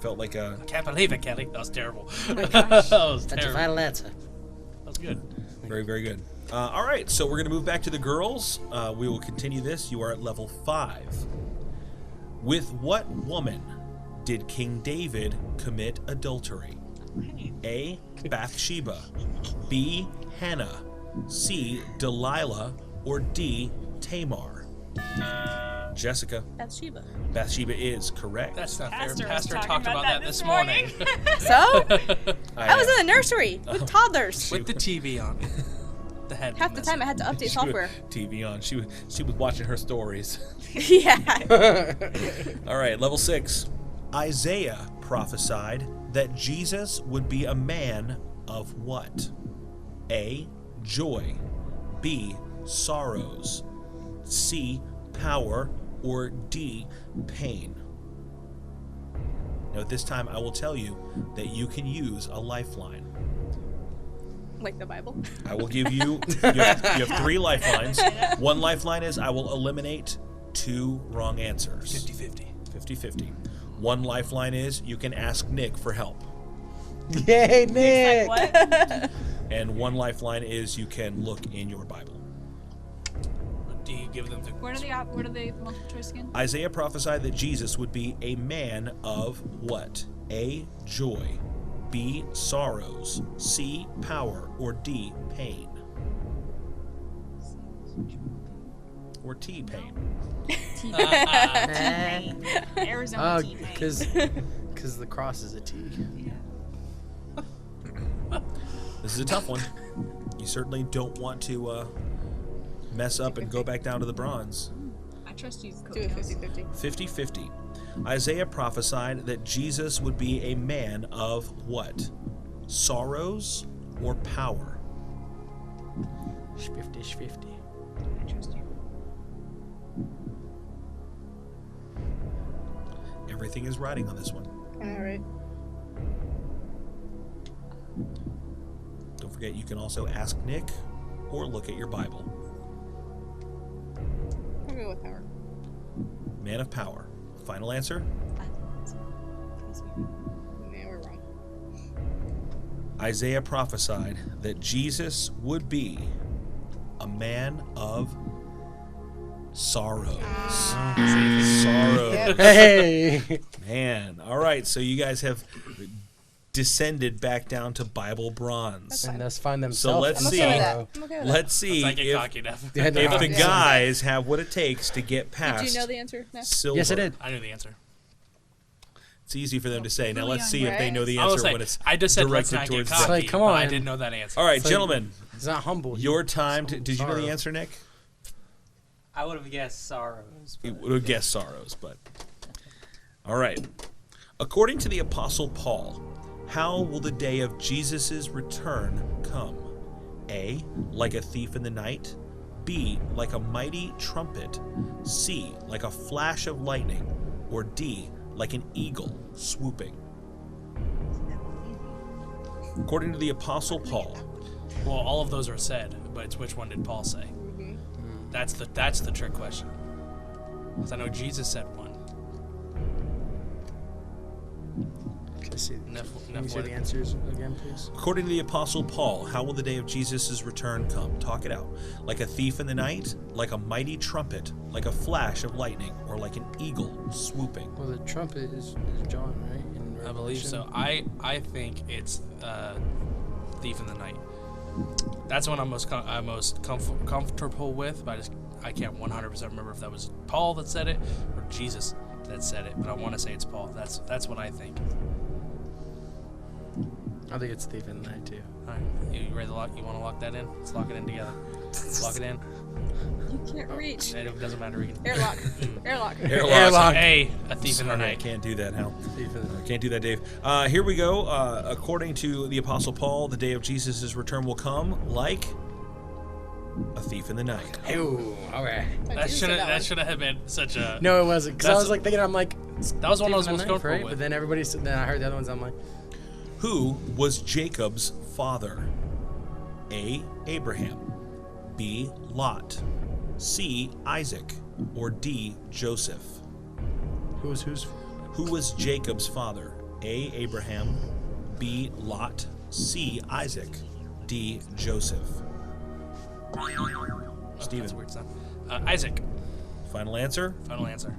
Felt like a... Can't believe it, Kelly. That was terrible. That was That's your terrible. final answer. That was good. Very, very good. All right, so we're going to move back to the girls. We will continue this. You are at level 5. With what woman did King David commit adultery? A. Bathsheba. B. Hannah. C. Delilah. Or D. Tamar. Jessica. Bathsheba. Bathsheba is correct. That's not Pastor fair. was Pastor talking talked about that this morning. So? I was in the nursery with toddlers. With the TV on. The head. Half the time I had to update software. TV on. She was watching her stories. Yeah. All right, level 6. Isaiah prophesied that Jesus would be a man of what? A. Joy. B. Sorrows. C. Power. Or D. Pain. Now, at this time, I will tell you that you can use a lifeline. Like the Bible. I will give you, you have 3 lifelines. One lifeline is I will eliminate 2 wrong answers. 50-50. 50-50. One lifeline is you can ask Nick for help. Yay, Nick! Like what? And one lifeline is you can look in your Bible. Do you give them the... What are the multiple choice again? Isaiah prophesied that Jesus would be a man of what? A. Joy. B, sorrows, C, power, or D, pain? Or T, pain? Arizona T-Pain. Because the cross is a T. This is a tough one. You certainly don't want to mess up and go back down to the bronze. I trust you. Do it 50-50. 50-50. Isaiah prophesied that Jesus would be a man of what? Sorrows or power? 50-50. I trust you. Everything is riding on this one. All right. Don't forget, you can also ask Nick or look at your Bible. I'll go with power. Man of power. Final answer? Yeah, we're wrong. Isaiah prophesied that Jesus would be a man of sorrows. Sorrows. Hey! Man. All right, so you guys have descended back down to Bible bronze. And thus find themselves. So let's I'm see. okay with that. I'm okay with Let's see I get if, cocky enough. Yeah, no, if the yeah. guys have what it takes to get that. past Did you know the answer? No. silver. Yes, I did. I knew the answer. It's easy for them to say. Now let's see if they know the I was answer say, when it's I just said let's directed not get towards cocky. them. Like, come but I on. didn't know that answer. All right, like- gentlemen, It's not humble. your time. Did you know the sorrow. answer, Nick? I would have guessed sorrows. You but- would have guessed sorrows, but all right. According to the Apostle Paul, how will the day of Jesus' return come? A, like a thief in the night. B, like a mighty trumpet. C, like a flash of lightning. Or D, like an eagle swooping. According to the Apostle Paul, Well, all of those are said, but it's which one did Paul say? That's the trick question. Because I know Jesus said one. Can I see, Enough can you say what- the answers again, please? according to the Apostle Paul, how will the day of Jesus' return come? Talk it out. Like a thief in the night, like a mighty trumpet, like a flash of lightning, or like an eagle swooping. Well, the trumpet is John, right? In I believe Revelation? so. I think it's Thief in the Night. That's one I'm most comfortable with, but I can't 100% remember if that was Paul that said it or Jesus that said it. But I want to say it's Paul. That's what I think. I think it's Thief in the Night, too. All right, you ready to lock? You want to lock that in? Let's lock it in together. Lock it in. You can't reach. It doesn't matter. We can. Airlock. Airlock. Airlock. A Thief in the Sorry, I Night. can't do that, Hal. Thief in the Night. Can't do that, Dave. Here we go. According to the Apostle Paul, the day of Jesus' return will come like a thief in the night. Ooh, okay. That should have been such a. No, it wasn't. Because I That's- was like thinking, I'm like, That was one I was Thief in most the Night, comfortable right? with. But then everybody said, then I heard the other ones, I'm like, Who was Jacob's father? A, Abraham. B, Lot. C, Isaac. Or D, Joseph. who's? Who was Jacob's father? A, Abraham. B, Lot. C, Isaac. D, Joseph. That's Steven, weird stuff. Isaac. final answer? Final answer.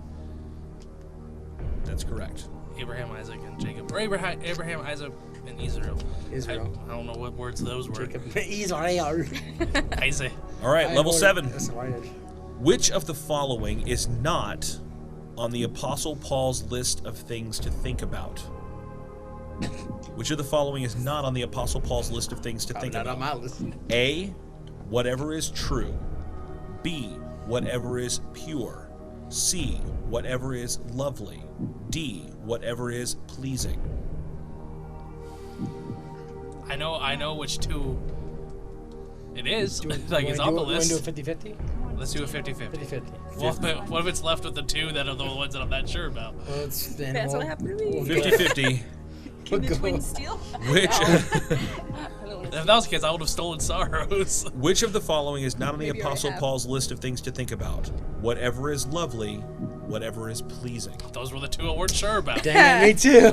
That's correct. Abraham, Isaac, and Jacob. Or Abraham, Isaac, and Israel. Israel. I don't know what words those were. Jacob. Israel. Isaac. All right, level 7. That's right. Which of the following is not on the Apostle Paul's list of things to think about? Which of the following is not on the Apostle Paul's list of things to think Not about? on my list. A, whatever is true. B, whatever is pure. C, whatever is lovely. D, whatever is pleasing. I know which two it is. Do Like it's on the list. Want to do a 50-50? Let's do a 50-50. 50-50. What if it's left with the two that are the ones that I'm not sure about? Well, it's, then That's we'll, what happened to me. we'll go- 50-50. we'll The go- twin steal? Which If that was the case, I would have stolen sorrows. which of the following is not on the Maybe I Apostle have. Paul's list of things to think about? Whatever is lovely, whatever is pleasing. Those were the two I weren't sure about. Dang it, me too.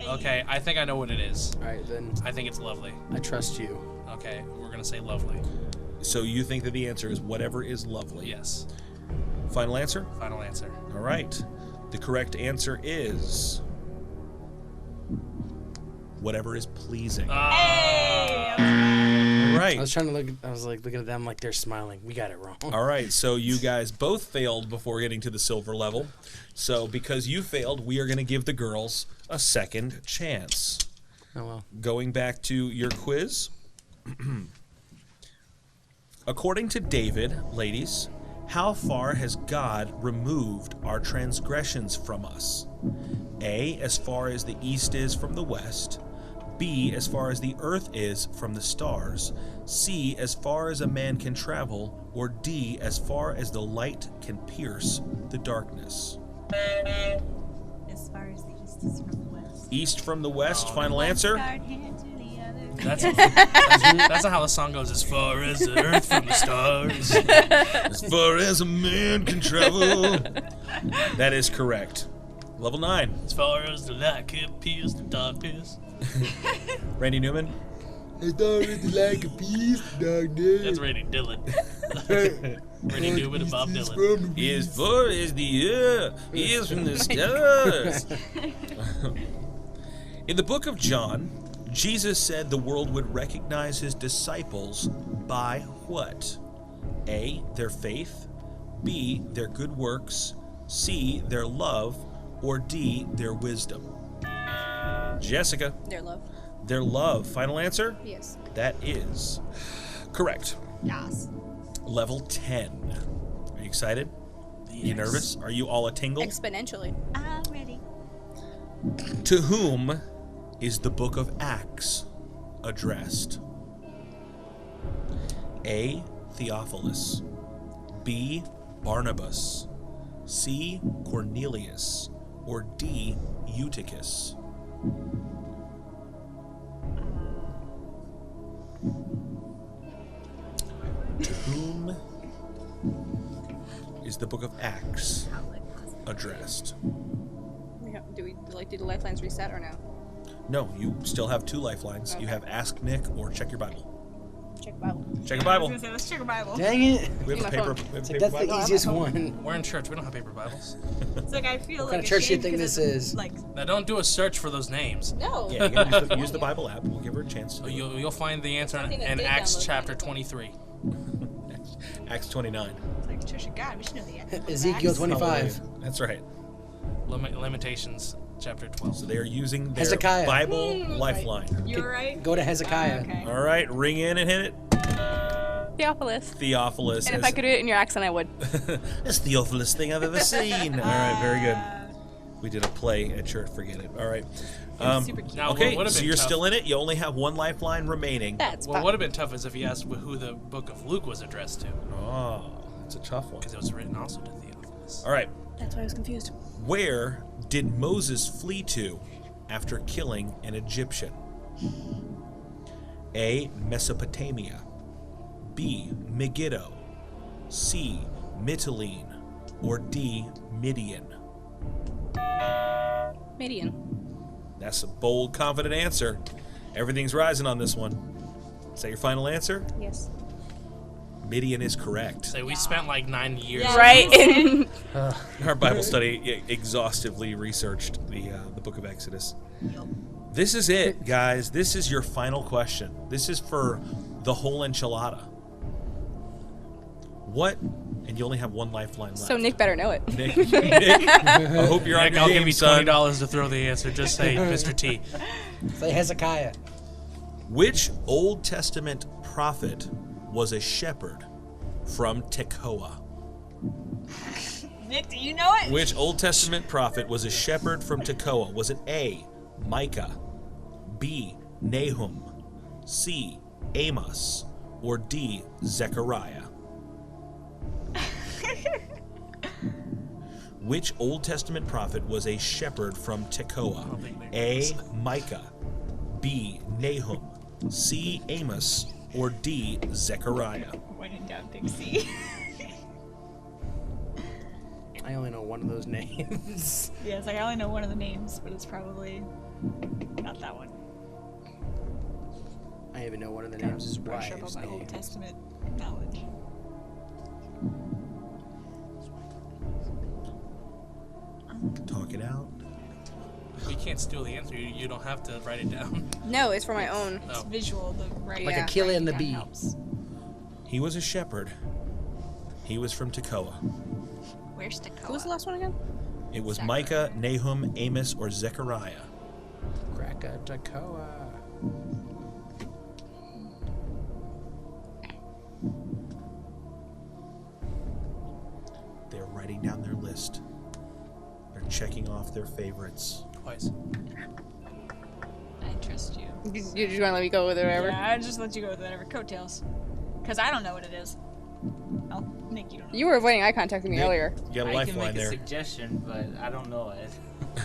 Okay, I think I know what it is. All right, then I think it's lovely. I trust you. Okay, we're gonna say lovely. So you think that the answer is whatever is lovely? Yes. Final answer? Final answer. All right. The correct answer is whatever is pleasing. Hey! All right. I was trying to look. I was like looking at them like they're smiling. We got it wrong. All right, so you guys both failed before getting to the silver level. So because you failed, we are going to give the girls a second chance. Oh well. Going back to your quiz. According to David, ladies, how far has God removed our transgressions from us? A, as far as the east is from the west. B, as far as the earth is from the stars. C, as far as a man can travel. Or D, as far as the light can pierce the darkness. As far as the east is from the west. East from the west, final answer? Start hand to the other. That's not how the song goes. As far as the earth from the stars. As far as a man can travel. That is correct. Level 9. As far as the light can pierce the darkness. Randy Newman. It's already like a piece of darkness. That's Randy Dillon. Randy Newman and Bob Dylan. As far as the earth is from the stars. In the book of John, Jesus said the world would recognize his disciples by what? A, their faith. B, their good works. C, their love. Or D, their wisdom. Jessica. Their love. Their love. Final answer? Yes. That is correct. Yes. Level 10. Are you excited? You nervous? Are you all a tingle? Exponentially. I'm ready. To whom is the book of Acts addressed? A, Theophilus. B, Barnabas. C, Cornelius. Or D, Eutychus. To whom is the book of Acts addressed? Do we do the lifelines reset or no? No, you still have 2 lifelines. You have Ask Nick or Check Your Bible. Check Bible. Check your I Bible. was gonna say, let's check our Bible. Dang it! We have a my paper. phone. We have It's a like paper that's the Bible. easiest one. We're in church. We don't have paper Bibles. It's like I feel What like kind of church do you ashamed think 'cause this it's is? Like, Now, don't do a search for those names. No. Yeah, you gotta use the Bible app. We'll give her a chance. To You'll find the answer Something that in did Acts download chapter mine. 23. Acts 29. it's like Church of God. We should know the Ezekiel 25. That's right. Limitations chapter 12. So they are using their Hezekiah. Bible lifeline. You're right. Go to Hezekiah. Okay. All right, ring in and hit it. Theophilus. Theophilus. And if I could do it in your accent, I would. That's the Theophilus thing I've ever seen. All right, very good. We did a play at church. Forget it. All right. Super cute. Now, Okay, what would've so been you're tough- still in it. You only have 1 lifeline remaining. That's What fine. would have been tough is if you asked who the book of Luke was addressed to, Oh, that's a tough one. because it was written also to Theophilus. All right. That's why I was confused. Where did Moses flee to after killing an Egyptian? A, Mesopotamia. B, Megiddo. C, Mytilene. Or D, Midian. Midian. That's a bold, confident answer. Everything's rising on this one. Is that your final answer? Yes. Midian is correct. So we spent like 9 years. Yeah. Right? Our Bible study exhaustively researched the book of Exodus. This is it, guys. This is your final question. This is for the whole enchilada. What? And you only have 1 lifeline left. So Nick better know it. Nick, I hope you're on Nick, your I'll game, give you son. $20 to throw the answer. Just say Mr. T. Say Hezekiah. Which Old Testament prophet was a shepherd from Tekoa? Nick, do you know it? Which Old Testament prophet was a shepherd from Tekoa? Was it A, Micah, B, Nahum, C, Amos, or D, Zechariah? Which Old Testament prophet was a shepherd from Tekoa? A, Micah, B, Nahum, C, Amos, or D, Zechariah? When in doubt, pick C. I only know one of those names. Yeah, it's like I only know one of the names, but it's probably not that one. I even know one of the names is Brush up on wives' my Old name. Testament knowledge. Talk it out. We can't steal the answer. You don't have to write it down. No, it's for my own. It's Oh. visual. The right. Like Yeah. Achille and the writing bee. down helps. He was a shepherd. He was from Tekoa. Where's Tekoa? Who was the last one again? It was Zechariah. Micah, Nahum, Amos, or Zechariah. Krakatoa. They're writing down their list. They're checking off their favorites. Twice. I trust you. You just want to let me go with it, whatever. Yeah, I just let you go with whatever coattails. Because I don't know what it is. Oh, Nick, you don't know. You were avoiding eye contact with me Nick, earlier. You got a I can lifeline make a there. suggestion, but I don't know it.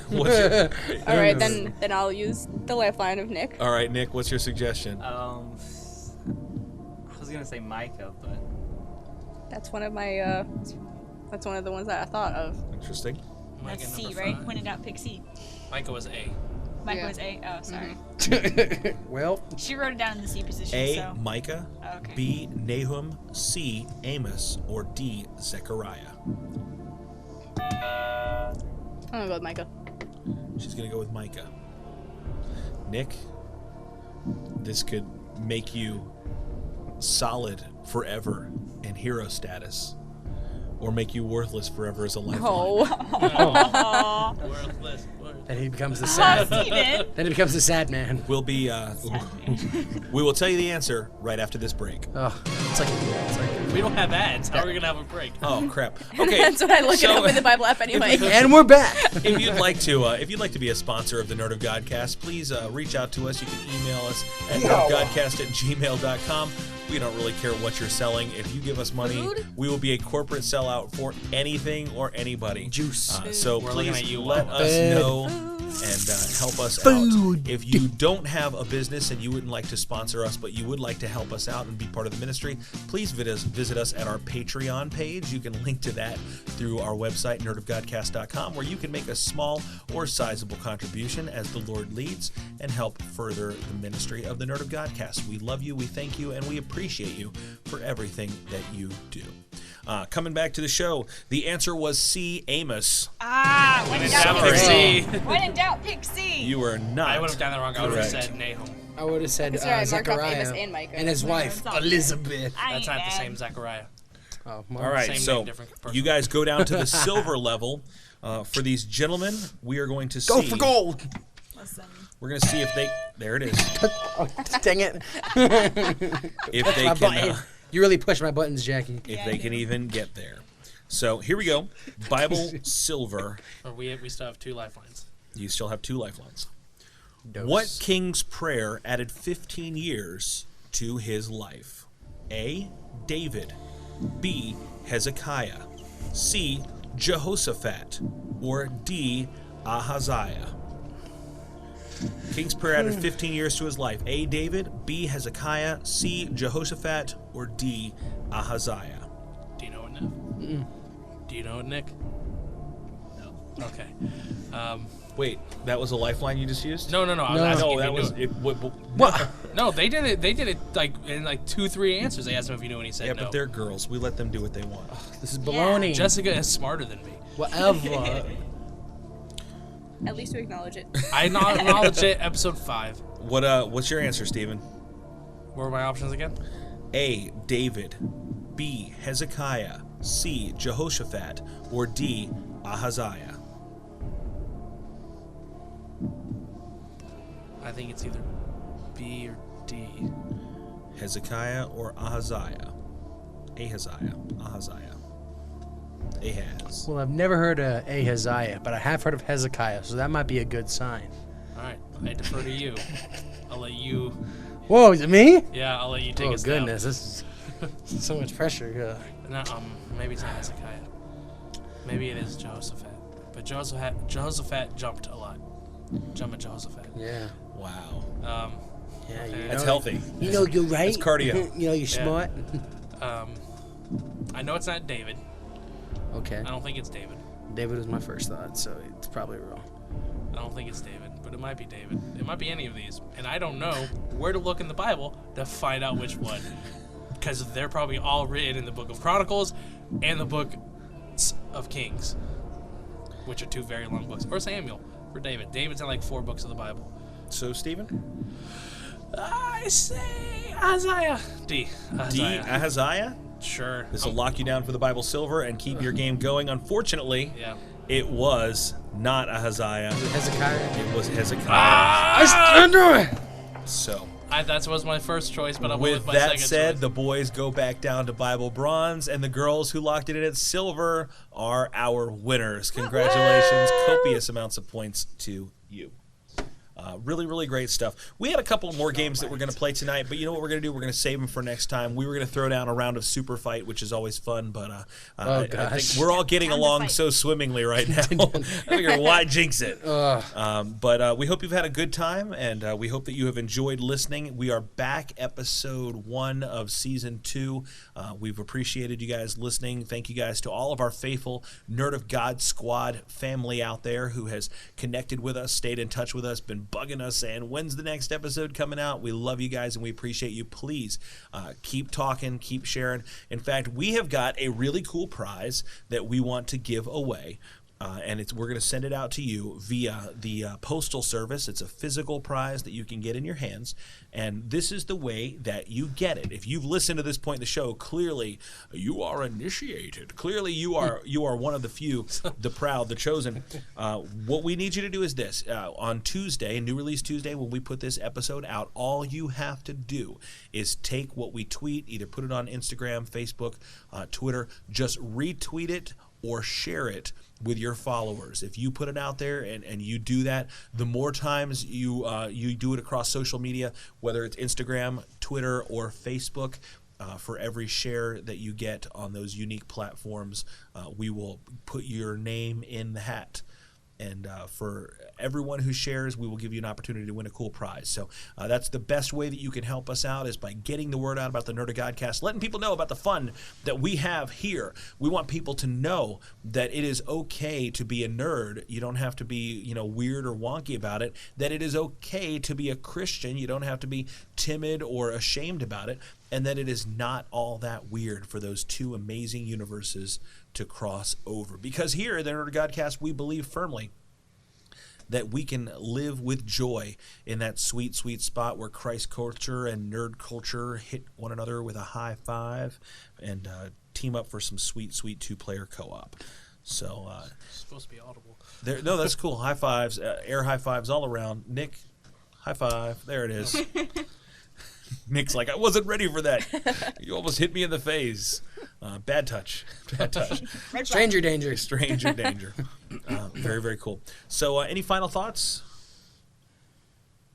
What's your... All right, then I'll use the lifeline of Nick. All right, Nick, what's your suggestion? I was gonna say Micah, but That's one of my. That's one of the ones that I thought of. Interesting. That's Micah C, number right? 5. When in doubt, pick C. Micah was A. Micah Yeah. was A. Oh, sorry. Well, She wrote it down in the C position, A, so. Micah, Oh, okay. B, Nahum, C, Amos, or D, Zechariah. I'm gonna go with Micah. She's going to go with Micah. Nick, this could make you solid forever in hero status, or make you worthless forever as a lifeline. Oh. Aw. Worthless. then he becomes the Aw, sad. Steven. Then he becomes the sad man. We'll be. We will tell you the answer right after this break. Oh, it's like We don't have ads. How are we gonna have a break? Oh crap! Okay, That's what I look it so- up in the Bible app anyway. and we're back. if you'd like to be a sponsor of the Nerd of Godcast, please reach out to us. You can email us at nerdofgodcast@gmail.com. We don't really care what you're selling. If you give us money, Food? we will be a corporate sellout for anything or anybody. Juice. So We're looking please at you, let Mom. us Food. know and help us Food. out. If you don't have a business and you wouldn't like to sponsor us, but you would like to help us out and be part of the ministry, please visit us at our Patreon page. You can link to that through our website, nerdofgodcast.com, where you can make a small or sizable contribution as the Lord leads and help further the ministry of the Nerd of Godcast. We love you, we thank you, and we appreciate you for everything that you do. Coming back to the show, the answer was C, Amos. Ah, when in doubt, Down pick for C. C. When in doubt, pick C. You are not. I would have done that wrong. I would have correct. said Nahum. I would have said That's right, I marked off Zechariah Amos and Micah. and his wife It's all good. Elizabeth. I That's ain't not the mad. same Zechariah. Oh, All right, Same so name, different person. you guys go down to the silver level. For these gentlemen, we are going to see. Go for gold. Listen. We're going to see if they. There it is. Oh, dang it. If they My can. button. You really push my buttons, Jackie. If Yeah, they I can do. even get there. So here we go. Bible silver. Or we still have 2 lifelines. You still have 2 lifelines. Dose. What king's prayer added 15 years to his life? A. David. B. Hezekiah. C. Jehoshaphat. Or D. Ahaziah. King's prayer added 15 years to his life. A. David. B. Hezekiah. C. Jehoshaphat. Or D. Ahaziah. Do you know it, Nick? Do you know it, Nick? No. Okay. Wait, that was a lifeline you just used? No. I was asking No, if that you was knew it. What? No, they did it. They did it like in like 2-3 answers. They asked him if he knew, and he said Yeah, no. but they're girls. We let them do what they want. This is baloney. Jessica is smarter than me. Whatever. At least we acknowledge it. I acknowledge it. Episode 5. What's your answer, Steven? What were my options again? A. David. B. Hezekiah. C. Jehoshaphat. Or D. Ahaziah. I think it's either B or D. Hezekiah or Ahaziah? Ahaziah. Ahaziah. Ahaz. Well, I've never heard of Ahaziah, but I have heard of Hezekiah, so that might be a good sign. All right, I defer to you. I'll let you. Whoa, is it me? Yeah, I'll let you take Oh, us goodness. This is so much pressure. down. No, maybe it's not Hezekiah. Maybe it is Jehoshaphat. But Jehoshaphat jumped a lot. Jumping Jehoshaphat. Yeah. Wow. Yeah, Okay. you That's know, healthy. You know you're right. It's cardio. You know you're smart. I know it's not David. Okay. I don't think it's David. David was my first thought, so it's probably wrong. I don't think it's David, but it might be David. It might be any of these. And I don't know where to look in the Bible to find out which one. Because they're probably all written in the Book of Chronicles and the Book of Kings, which are 2 very long books. Or Samuel. For David. David's in like 4 books of the Bible. So, Stephen? I say Isaiah. D. Ahaziah? Sure. This will lock you down for the Bible Silver and keep your game going. Unfortunately, Yeah. it was not Ahaziah. Hezekiah. It was Hezekiah. I knew it. So, That was my first choice, but I went with with my that second said, choice. the boys go back down to Bible Bronze, and the girls who locked it in at Silver are our winners. Congratulations. Copious amounts of points to you. Really, really great stuff. We had a couple more games that we're going to play tonight, but you know what we're going to do? We're going to save them for next time. We were going to throw down a round of Super Fight, which is always fun, but I think we're all getting along so swimmingly right now. I figure, why jinx it? But we hope you've had a good time, and we hope that you have enjoyed listening. We are back, episode 1 of season 2. We've appreciated you guys listening. Thank you guys to all of our faithful Nerd of God squad family out there who has connected with us, stayed in touch with us, been bugging us saying, when's the next episode coming out? We love you guys and we appreciate you. Please keep talking, keep sharing. In fact, we have got a really cool prize that we want to give away. And we're going to send it out to you via the postal service. It's a physical prize that you can get in your hands. And this is the way that you get it. If you've listened to this point in the show, clearly you are initiated. Clearly you are one of the few, the proud, the chosen. What we need you to do is this. On Tuesday, New Release Tuesday, when we put this episode out, all you have to do is take what we tweet, either put it on Instagram, Facebook, Twitter, just retweet it or share it with your followers. If you put it out there and you do that, the more times you do it across social media, whether it's Instagram, Twitter, or Facebook, for every share that you get on those unique platforms, we will put your name in the hat. And for everyone who shares, we will give you an opportunity to win a cool prize. So that's the best way that you can help us out, is by getting the word out about the Nerd of Godcast, letting people know about the fun that we have here. We want people to know that it is okay to be a nerd. You don't have to be, weird or wonky about it. That it is okay to be a Christian. You don't have to be timid or ashamed about it. And that it is not all that weird for those two amazing universes to cross over. Because here at the Nerd of Godcast, we believe firmly that we can live with joy in that sweet, sweet spot where Christ culture and nerd culture hit one another with a high five and team up for some sweet, sweet 2-player co-op. So It's supposed to be audible. no, that's cool. High fives, air high fives all around. Nick, high five. There it is. Nick's like, I wasn't ready for that. You almost hit me in the face. Bad touch. Bad touch. Stranger danger. Stranger danger. Very, very cool. So any final thoughts?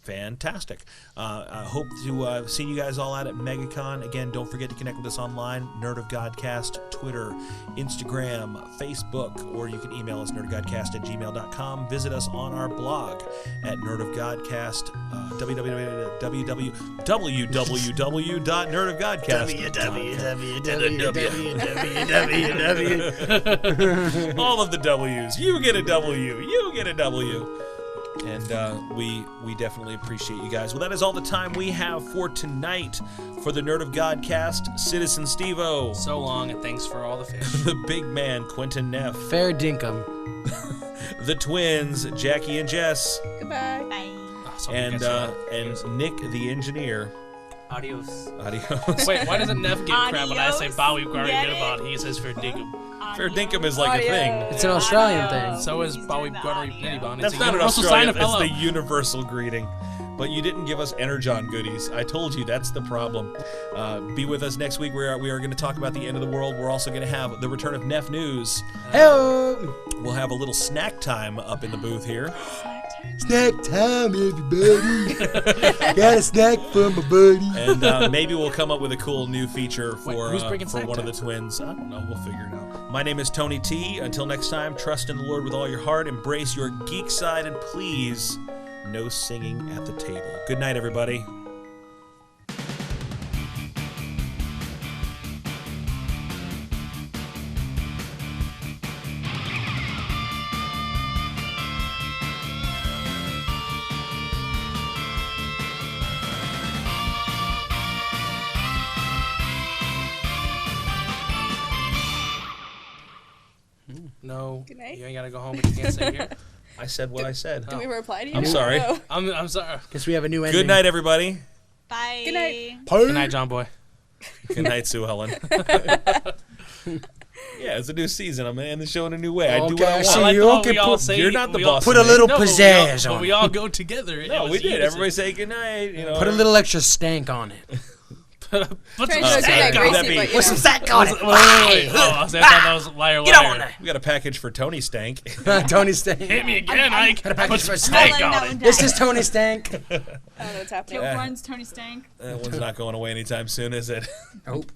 Fantastic. I hope to see you guys all out at MegaCon. Again, don't forget to connect with us online, Nerd of Godcast, Twitter, Instagram, Facebook, or you can email us, nerdofgodcast@gmail.com. Visit us on our blog at Nerd of Godcast, www.nerdofgodcast. All of the W's. You get a W. You get a W. And we definitely appreciate you guys. Well, that is all the time we have for tonight for the Nerd of Godcast. Citizen Steve-O. So long, and thanks for all the fish. The big man, Quentin Neff. Fair dinkum. The twins, Jackie and Jess. Goodbye. Bye. And Nick, the engineer. Adios. Adios. Wait, why doesn't Neff get crap when I say Adios. Bowie Gary Get get it? about? He says for dinkum. Fair dinkum is like a thing. It's an Australian thing. So is Bowie Gary Nitty That's not an Australian, that's the universal greeting. But you didn't give us Energon goodies. I told you, that's the problem. Be with us next week. We are going to talk about the end of the world. We're also going to have the return of Neff News. Hello. We'll have a little snack time up in the booth here. Snack time, everybody. Got a snack for my buddy. And maybe we'll come up with a cool new feature for, who's bringing for snack one of the twins. I don't know. We'll figure it out. My name is Tony T. Until next time, trust in the Lord with all your heart. Embrace your geek side. And please, no singing at the table. Good night, everybody. No. Good night. You ain't gotta go home, but you can't stay here. I said what I said. Did we reply to you? I'm sorry. No. I'm sorry. Guess we have a new ending. Good night, everybody. Bye. Good night. Good night, John Boy. Good night, Sue Helen. Yeah, it's a new season. I'm gonna end the show in a new way. I do what I Okay, want. so I like you the way okay, we all put- say you're not the we all- boss Put a of me. little No, but pizzazz but on we it. all go together. It No, was we you did. that Everybody said- say good night. You know, Put a little extra stank on it. Put some Trying to stank go on that it. Gracie, Gracie, but, but you you know. stank on Wait. Oh, I thought that was liar, liar. We got a package for Tony Stank. Tony Stank. Hit me again, Ike. Got a package for I'm Stank. letting that one This down. is Tony Stank. I don't know what's happening. Kill Runs, Tony Stank. That one's not going away anytime soon, is it? Nope.